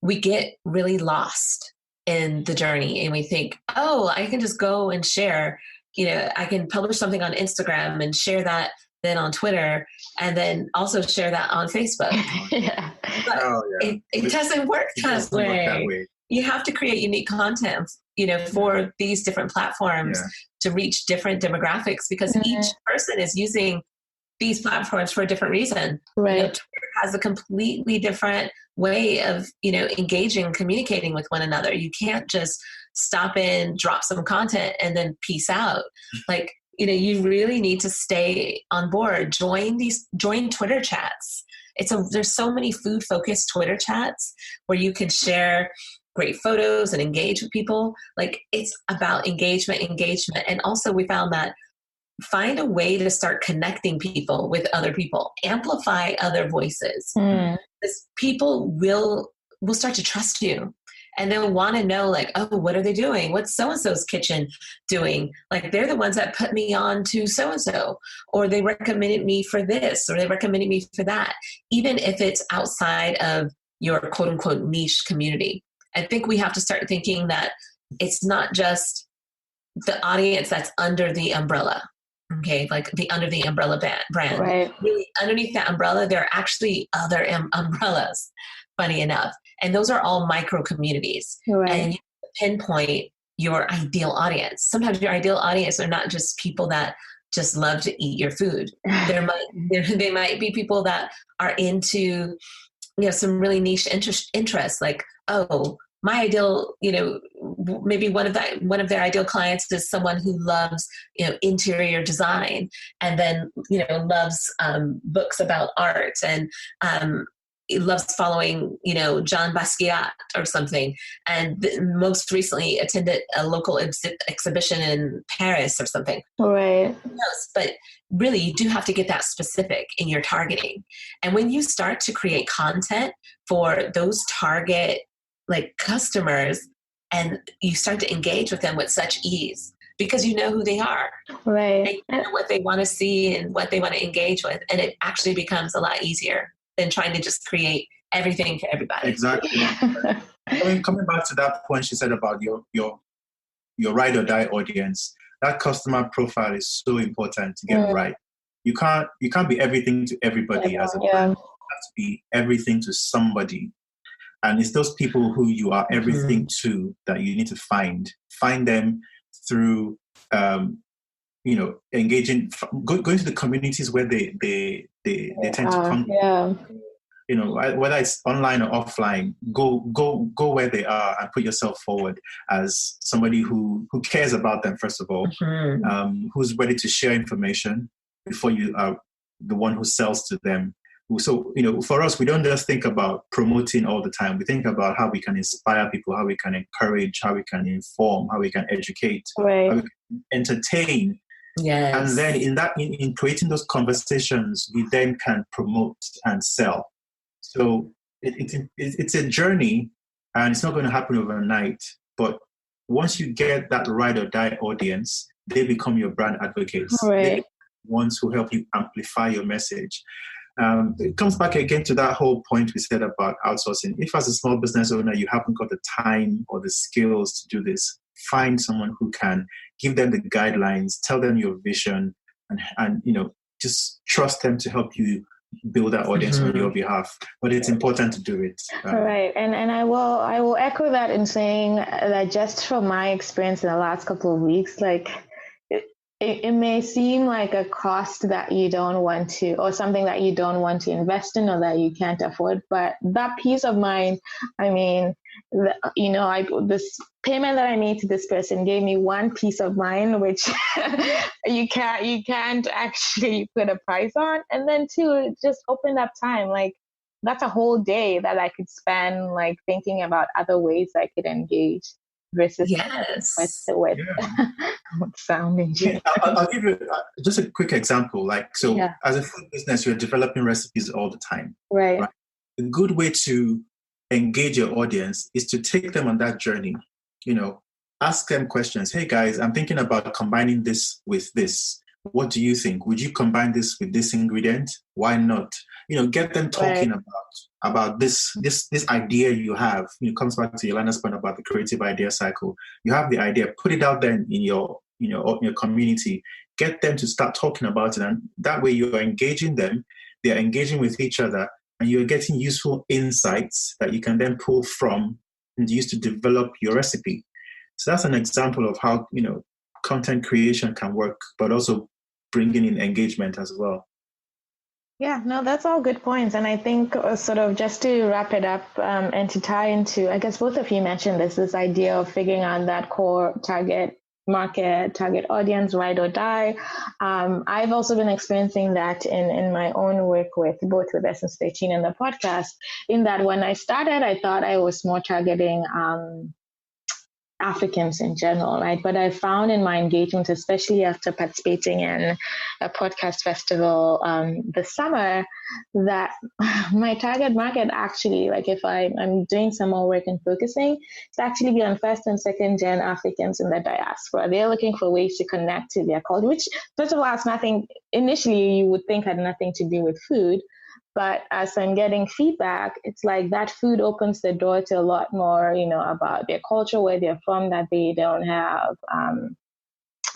we get really lost in the journey. And we think, oh, I can just go and share, I can publish something on Instagram and share that then on Twitter, and then also share that on Facebook. Yeah. But it doesn't work that way. You have to create unique content, for these different platforms to reach different demographics, because each person is using these platforms for a different reason. Right. Twitter has a completely different way of, engaging, communicating with one another. You can't just stop in, drop some content, and then peace out. Like, you really need to stay on board. Join Twitter chats. There's so many food focused Twitter chats where you can share great photos and engage with people. Like, it's about engagement. And also we found that find a way to start connecting people with other people, amplify other voices. Because people will start to trust you. And they'll want to know, like, oh, what are they doing? What's so-and-so's kitchen doing? Like, they're the ones that put me on to so-and-so, or they recommended me for this, or they recommended me for that, even if it's outside of your quote unquote niche community. I think we have to start thinking that it's not just the audience that's under the umbrella. Okay, like under the umbrella brand. Right. Really, underneath that umbrella, there are actually other umbrellas, funny enough. And those are all micro communities. Right. And you pinpoint your ideal audience. Sometimes your ideal audience are not just people that just love to eat your food. They might be people that are into, some really niche interests, like, oh, my ideal, maybe one of their ideal clients is someone who loves, interior design, and then, loves books about art, and loves following, John Basquiat or something. And most recently attended a local exhibition in Paris or something. Right. But really, you do have to get that specific in your targeting. And when you start to create content for those target customers, and you start to engage with them with such ease, because you know who they are, right? And you know what they want to see and what they want to engage with, and it actually becomes a lot easier than trying to just create everything for everybody. Exactly. Coming back to that point she said about your ride or die audience, that customer profile is so important to get right. You can't be everything to everybody as a brand. You have to be everything to somebody. And it's those people who you are everything to that you need to find them through, engaging, going to the communities where they tend to come. Yeah. Whether it's online or offline, go where they are and put yourself forward as somebody who cares about them, first of all, who's ready to share information before you are the one who sells to them. So, for us, we don't just think about promoting all the time. We think about how we can inspire people, how we can encourage, how we can inform, how we can educate, Right. how we can entertain. Yes. And then in creating those conversations, we then can promote and sell. So it's a journey, and it's not going to happen overnight. But once you get that ride or die audience, they become your brand advocates. Right. They're the ones who help you amplify your message. It comes back again to that whole point we said about outsourcing. If as a small business owner, you haven't got the time or the skills to do this, find someone who can. Give them the guidelines, tell them your vision, and just trust them to help you build that audience on your behalf. But it's important to do it. Right. And I will echo that in saying that just from my experience in the last couple of weeks, like it may seem like a cost that you don't want to, or something that you don't want to invest in or that you can't afford. But that peace of mind, I mean, this payment that I made to this person gave me one peace of mind, which you can't actually put a price on. And then two, it just opened up time. Like that's a whole day that I could spend like thinking about other ways I could engage versus with sounding. Yeah, I'll give you just a quick example. Like, as a food business, you're developing recipes all the time. Right. A good way to engage your audience is to take them on that journey. Ask them questions. Hey guys, I'm thinking about combining this with this. What do you think? Would you combine this with this ingredient? Why not? Get them talking about this idea you have. It comes back to Yolanda's point about the creative idea cycle. You have the idea, put it out there in your community. Get them to start talking about it, and that way you're engaging them. They're engaging with each other, and you're getting useful insights that you can then pull from and use to develop your recipe. So that's an example of how content creation can work, but also bringing in engagement as well. Yeah, no, that's all good points. And I think sort of just to wrap it up and to tie into, I guess both of you mentioned this idea of figuring out that core target market, target audience, ride or die. I've also been experiencing that in my own work with Essence 13 and the podcast, in that when I started, I thought I was more targeting Africans in general, right? But I found in my engagements, especially after participating in a podcast festival this summer, that my target market actually, like if I'm doing some more work and focusing, it's actually be on first and second gen Africans in the diaspora. They're looking for ways to connect to their culture, which first of all has nothing, initially you would think had nothing to do with food. But as I'm getting feedback, it's like that food opens the door to a lot more, about their culture, where they're from, that they don't have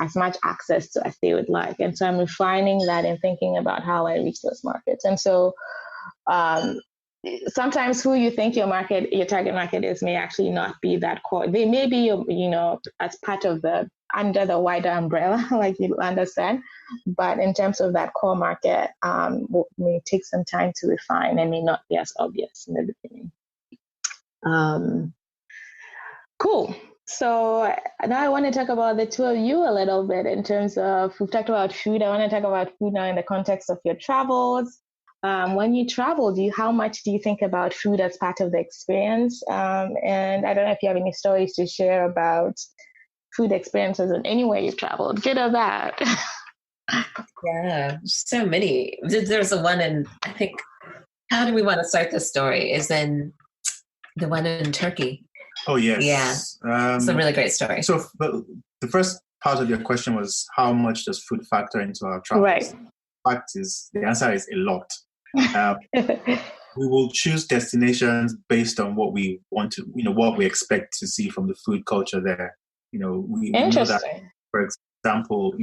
as much access to as they would like. And so I'm refining that and thinking about how I reach those markets. And so sometimes who you think your target market is may actually not be that core. They may be, as part of under the wider umbrella, like Eulanda said, but in terms of that core market, may take some time to refine and may not be as obvious in the beginning. Cool. So now I want to talk about the two of you a little bit in terms of, we've talked about food. I want to talk about food now in the context of your travels. When you travel, how much do you think about food as part of the experience? And I don't know if you have any stories to share about food experiences in anywhere you've traveled, good or bad. Yeah, so many. There's a one in, I think, how do we want to start this story? Is in the one in Turkey. Oh, yes. Yeah, it's a really great story. So the first part of your question was, how much does food factor into our travels? Right. The answer is a lot. We will choose destinations based on what we want to, what we expect to see from the food culture there. We know that, for example,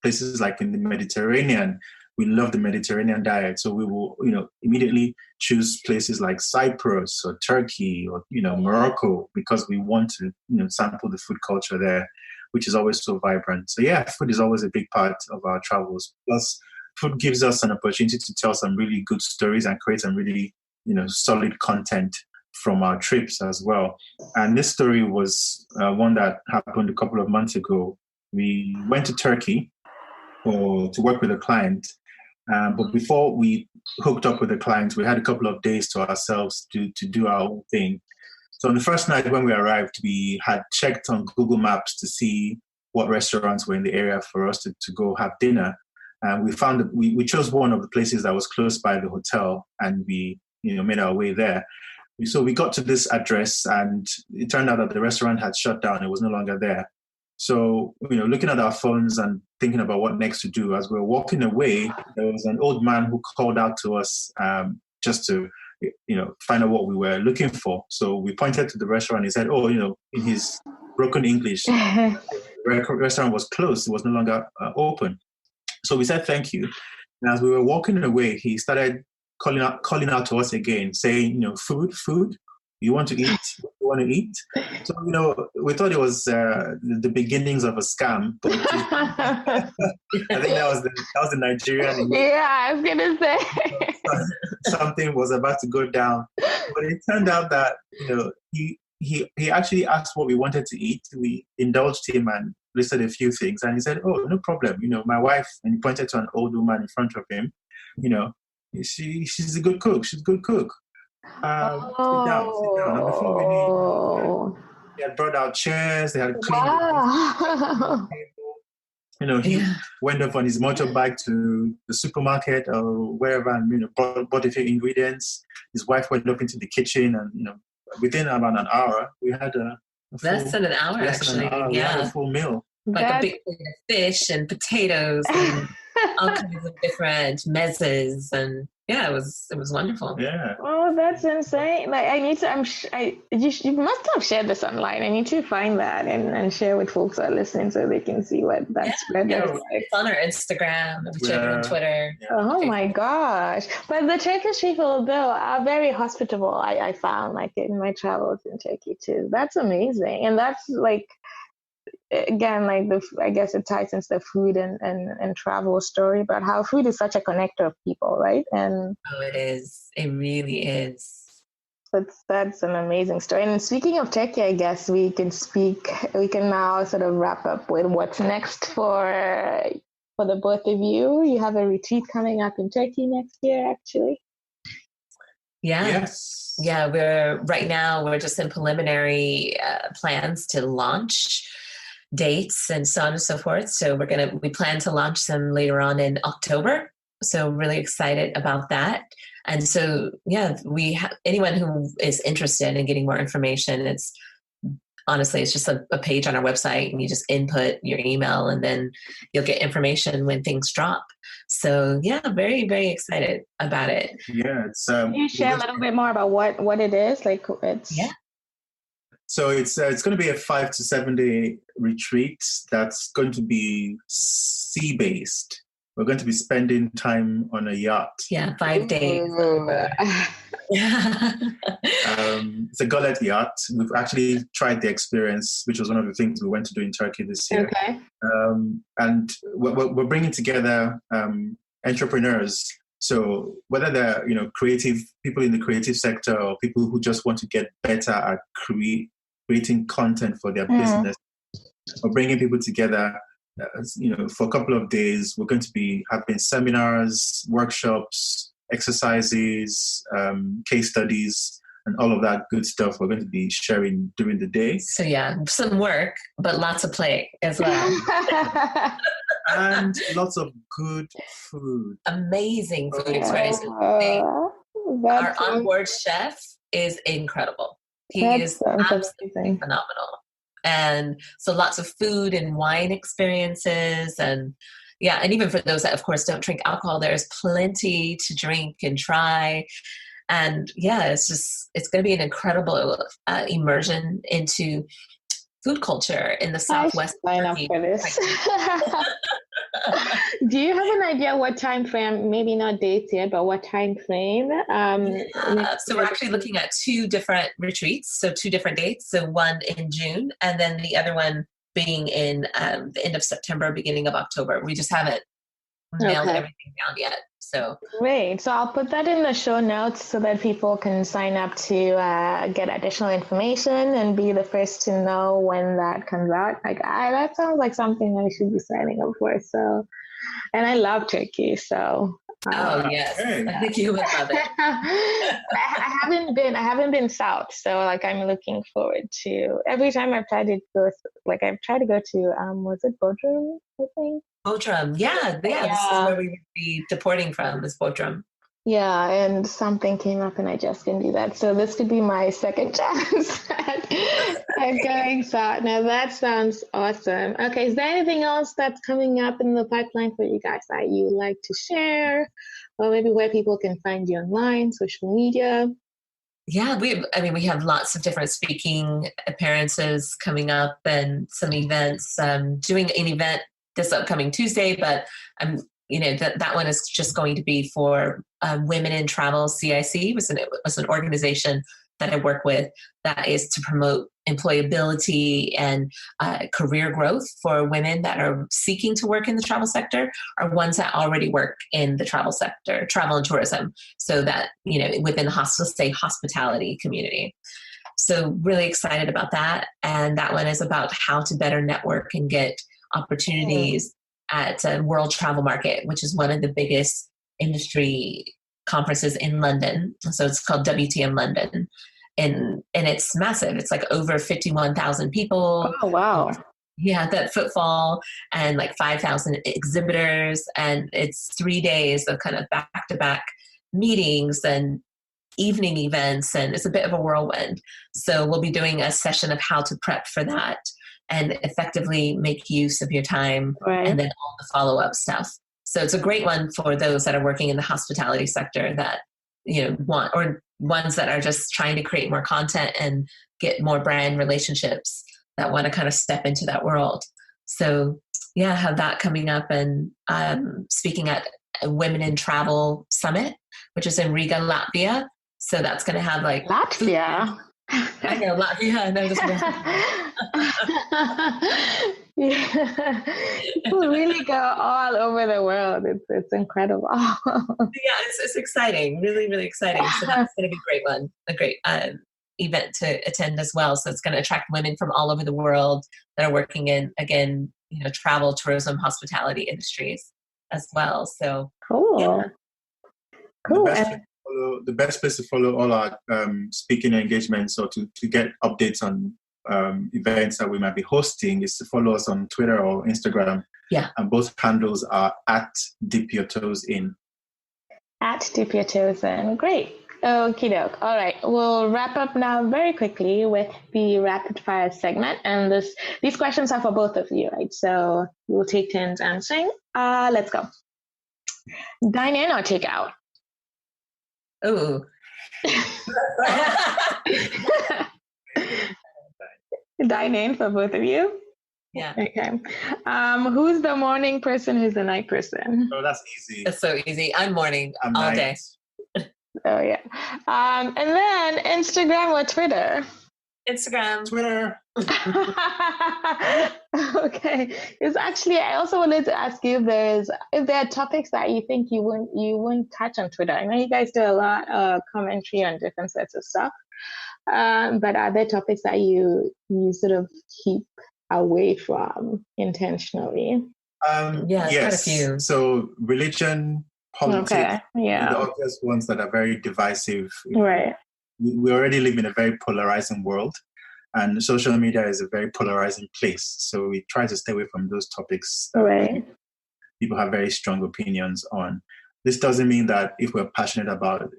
places like in the Mediterranean, we love the Mediterranean diet. So we will, immediately choose places like Cyprus or Turkey or, Morocco, because we want to, sample the food culture there, which is always so vibrant. So yeah, food is always a big part of our travels. Plus, food gives us an opportunity to tell some really good stories and create some really, solid content from our trips as well. And this story was one that happened a couple of months ago. We went to Turkey to work with a client, But before we hooked up with the clients, we had a couple of days to ourselves to do our own thing. So on the first night when we arrived, we had checked on Google Maps to see what restaurants were in the area for us to go have dinner. And we found that we chose one of the places that was close by the hotel, and we made our way there. So we got to this address, and it turned out that the restaurant had shut down. It was no longer there. So, looking at our phones and thinking about what next to do, as we were walking away, there was an old man who called out to us just to, find out what we were looking for. So we pointed to the restaurant. He said, in his broken English, the restaurant was closed. It was no longer open. So we said, thank you. And as we were walking away, he started calling out to us again, saying, food, you want to eat? You want to eat? So, we thought it was the beginnings of a scam. But I think that was the Nigerian. Yeah, I was going to say. Something was about to go down. But it turned out that, he actually asked what we wanted to eat. We indulged him and listed a few things. And he said, oh, no problem. My wife, and he pointed to an old woman in front of him, she's a good cook. She's a good cook. Sit down. And before we knew, they had brought out chairs. They had cleaned he went off on his motorbike to the supermarket or wherever and bought a few ingredients. His wife went up into the kitchen, and within about an hour, we had less than an hour. We had a full meal. Like a big plate of fish and potatoes and all kinds of different mezzes, and it was wonderful. Yeah. Oh, that's insane! Like I need to. You must have shared this online. I need to find that and share with folks who are listening so they can see what that spread is like. It's on our Instagram, on Twitter. Yeah. Oh my gosh! But the Turkish people, though, are very hospitable. I found, like, in my travels in Turkey too. That's amazing, and that's like. Again, like I guess it ties into the food and travel story about how food is such a connector of people, right? And it is. It really is. That's an amazing story. And speaking of Turkey, I guess we can now sort of wrap up with what's next for the both of you. You have a retreat coming up in Turkey next year, actually. Yeah. Yes. Yeah, we're just in preliminary plans to launch dates and so on and so forth. So we plan to launch them later on in October. So really excited about that. And so, anyone who is interested in getting more information, it's just a page on our website, and you just input your email, and then you'll get information when things drop. So very, very excited about it. Yeah. It's, can you share a little bit more about what it is? Like it's So it's going to be a 5 to 7 day retreat that's going to be sea-based. We're going to be spending time on a yacht. Yeah, 5 days. It's a gullet yacht. We've actually tried the experience, which was one of the things we went to do in Turkey this year. Okay. And we're bringing together entrepreneurs. So whether they're creative people in the creative sector or people who just want to get better at creating content for their business, or bringing people together, for a couple of days. We're going to be having seminars, workshops, exercises, case studies, and all of that good stuff we're going to be sharing during the day. So some work, but lots of play as well. And lots of good food. Amazing food experience. Our onboard chef is incredible. He is absolutely phenomenal. And so lots of food and wine experiences, and even for those that of course don't drink alcohol, there's plenty to drink and try. And it's going to be an incredible immersion into food culture in the Southwest. Sign up for this. Do you have an idea what time frame? Maybe not dates yet, but what time frame? So we're actually looking at 2 different retreats, so 2 different dates. So one in June, and then the other one being in the end of September, beginning of October. We just haven't nailed everything down yet. So great. So I'll put that in the show notes so that people can sign up to get additional information and be the first to know when that comes out. That sounds like something I should be signing up for. So, and I love Turkey, so Oh yes, I think you would love it. I haven't been south, so like I'm looking forward to. Every time I've tried to go, I've tried to go to was it Bodrum? I think Bodrum, yeah. This is where we would be deporting from. Is Bodrum. Yeah, and something came up and I just didn't do that. So this could be my second chance at going south. Now that sounds awesome. Okay, is there anything else that's coming up in the pipeline for you guys that you would like to share? Or maybe where people can find you online, social media? Yeah, we have lots of different speaking appearances coming up and some events. Doing an event this upcoming Tuesday, but that one is just going to be for Women in Travel. CIC was an organization that I work with that is to promote employability and career growth for women that are seeking to work in the travel sector or ones that already work in the travel sector, travel and tourism. So that, within the hospitality community. So really excited about that. And that one is about how to better network and get opportunities at World Travel Market, which is one of the biggest industry conferences in London. So it's called WTM London. And it's massive. It's like over 51,000 people. Oh, wow. Yeah, that footfall and like 5,000 exhibitors. And it's 3 days of kind of back-to-back meetings and evening events. And it's a bit of a whirlwind. So we'll be doing a session of how to prep for that and effectively make use of your time, and then all the follow-up stuff. So it's a great one for those that are working in the hospitality sector that, want, or ones that are just trying to create more content and get more brand relationships that want to kind of step into that world. So yeah, I have that coming up, and speaking at a Women in Travel Summit, which is in Riga, Latvia. So that's going to have like Latvia. I know Latvia. I know this. Yeah. People really go all over the world. It's incredible. Yeah, it's exciting. Really, really exciting. So that's going to be a great one. A great event to attend as well. So it's going to attract women from all over the world that are working in, again, travel, tourism, hospitality industries as well. So cool. Yeah. Cool. The best place to follow all our speaking engagements or to get updates on events that we might be hosting is to follow us on Twitter or Instagram. Yeah. And both handles are at Dip Your Toes In. At Dip Your Toes In. Great. Okie doke. All right. We'll wrap up now very quickly with the rapid fire segment. And these questions are for both of you, right? So we'll take turns answering. Let's go. Dine in or take out? Ooh. Dine in for both of you? Yeah. Okay. Who's the morning person? Who's the night person? Oh, that's easy. It's so easy. I'm morning all night. day. Oh, yeah. And then Instagram or Twitter? Instagram. Twitter. Okay. It's actually, I also wanted to ask you if there are topics that you think you wouldn't touch on Twitter. I know you guys do a lot of commentary on different sets of stuff. But are there topics that you sort of keep away from intentionally? Yes, quite a few. So religion, politics, okay. Yeah. the obvious ones that are very divisive. Right. We already live in a very polarizing world, and social media is a very polarizing place. So we try to stay away from those topics that Right. people have very strong opinions on. This doesn't mean that if we're passionate about,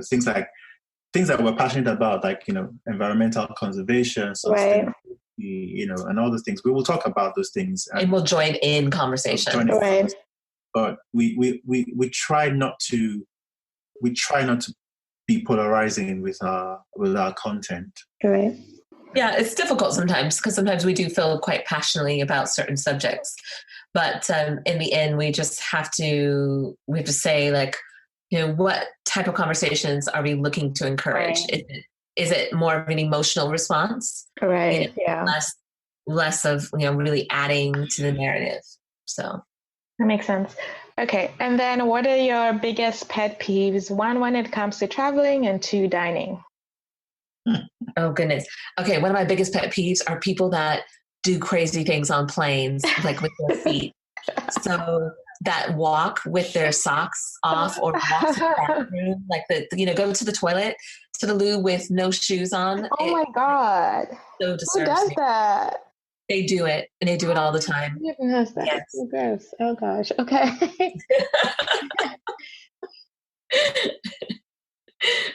things that we're passionate about, like, environmental conservation, sustainability, and all those things, we will talk about those things. And we'll join in conversation. Right. But we try not to be polarizing with our content. Right. Yeah, it's difficult sometimes because sometimes we do feel quite passionately about certain subjects. But in the end, we just have to say, like, what type of conversations are we looking to encourage? Right. Is it more of an emotional response? Right. Yeah. Less of, really adding to the narrative. So that makes sense. Okay. And then what are your biggest pet peeves? One, when it comes to traveling, and two, dining. Oh, goodness. Okay. One of my biggest pet peeves are people that do crazy things on planes, like with their feet. So that walk with their socks off or walk to the bathroom, like go to the toilet, to the loo with no shoes on. Oh my God. So Who disturbs does me. that? They do it, and they do it all the time. Who does that? Yes. Oh, gross. Oh gosh. Okay.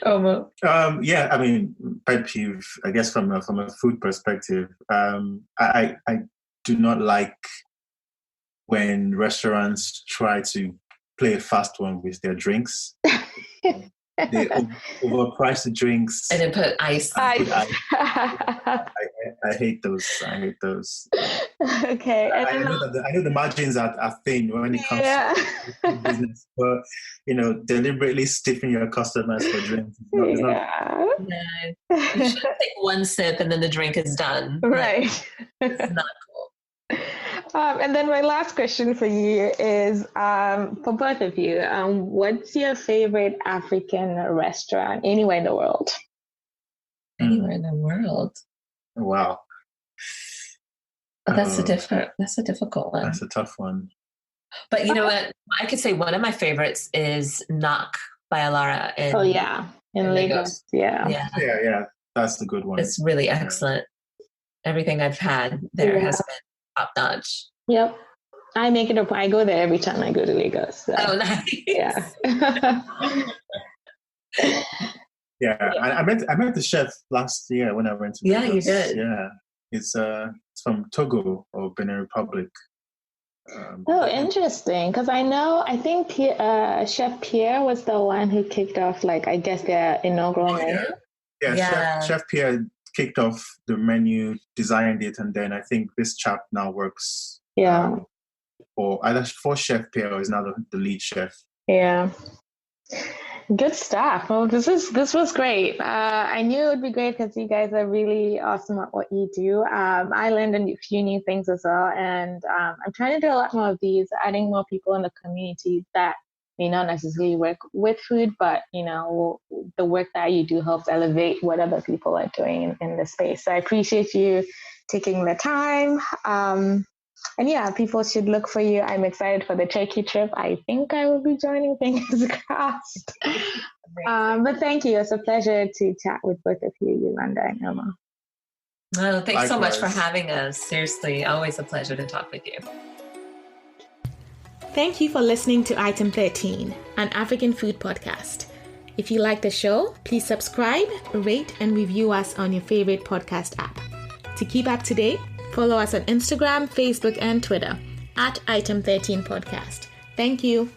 Omo. Yeah, I mean, pet peeve, I guess from a food perspective, I do not like when restaurants try to play a fast one with their drinks. They overprice the drinks And then put ice. I hate those. Okay. I know the margins are thin when it comes to business, but deliberately stiffing your customers for drinks. It's not. You should take one sip and then the drink is done. Right. It's not cool. And then my last question for you is, for both of you, what's your favorite African restaurant anywhere in the world? Anywhere in the world. Wow. Oh, that's a difficult one. That's a tough one. But you know what? I could say one of my favorites is Knock by Alara in Lagos. Yeah. That's the good one. It's really excellent. Everything I've had there has been top notch. Yep. I make it up. I go there every time I go to Lagos. So. Oh, nice. Yeah. I met the chef last year when I went to Lagos. You did. Yeah. It's from Togo or Benin Republic. Interesting. Because I think Chef Pierre was the one who kicked off, their inaugural menu. Yeah. Chef Pierre kicked off the menu, designed it, and then I think this chap now works. For Chef Pierre, is now the lead chef. Yeah. Good stuff. Well, this was great. I knew it would be great because you guys are really awesome at what you do. I learned a few new things as well, and I'm trying to do a lot more of these, adding more people in the community that may not necessarily work with food, but the work that you do helps elevate what other people are doing in the space. So I appreciate you taking the time. And people should look for you. I'm excited for the Turkey trip. I think I will be joining, fingers crossed. But thank you. It's a pleasure to chat with both of you, Eulanda and Omo. Oh, thanks so much for having us. Seriously, always a pleasure to talk with you. Thank you for listening to Item 13, an African food podcast. If you like the show, please subscribe, rate, and review us on your favorite podcast app. To keep up to date, follow us on Instagram, Facebook, and Twitter @Item 13 Podcast. Thank you.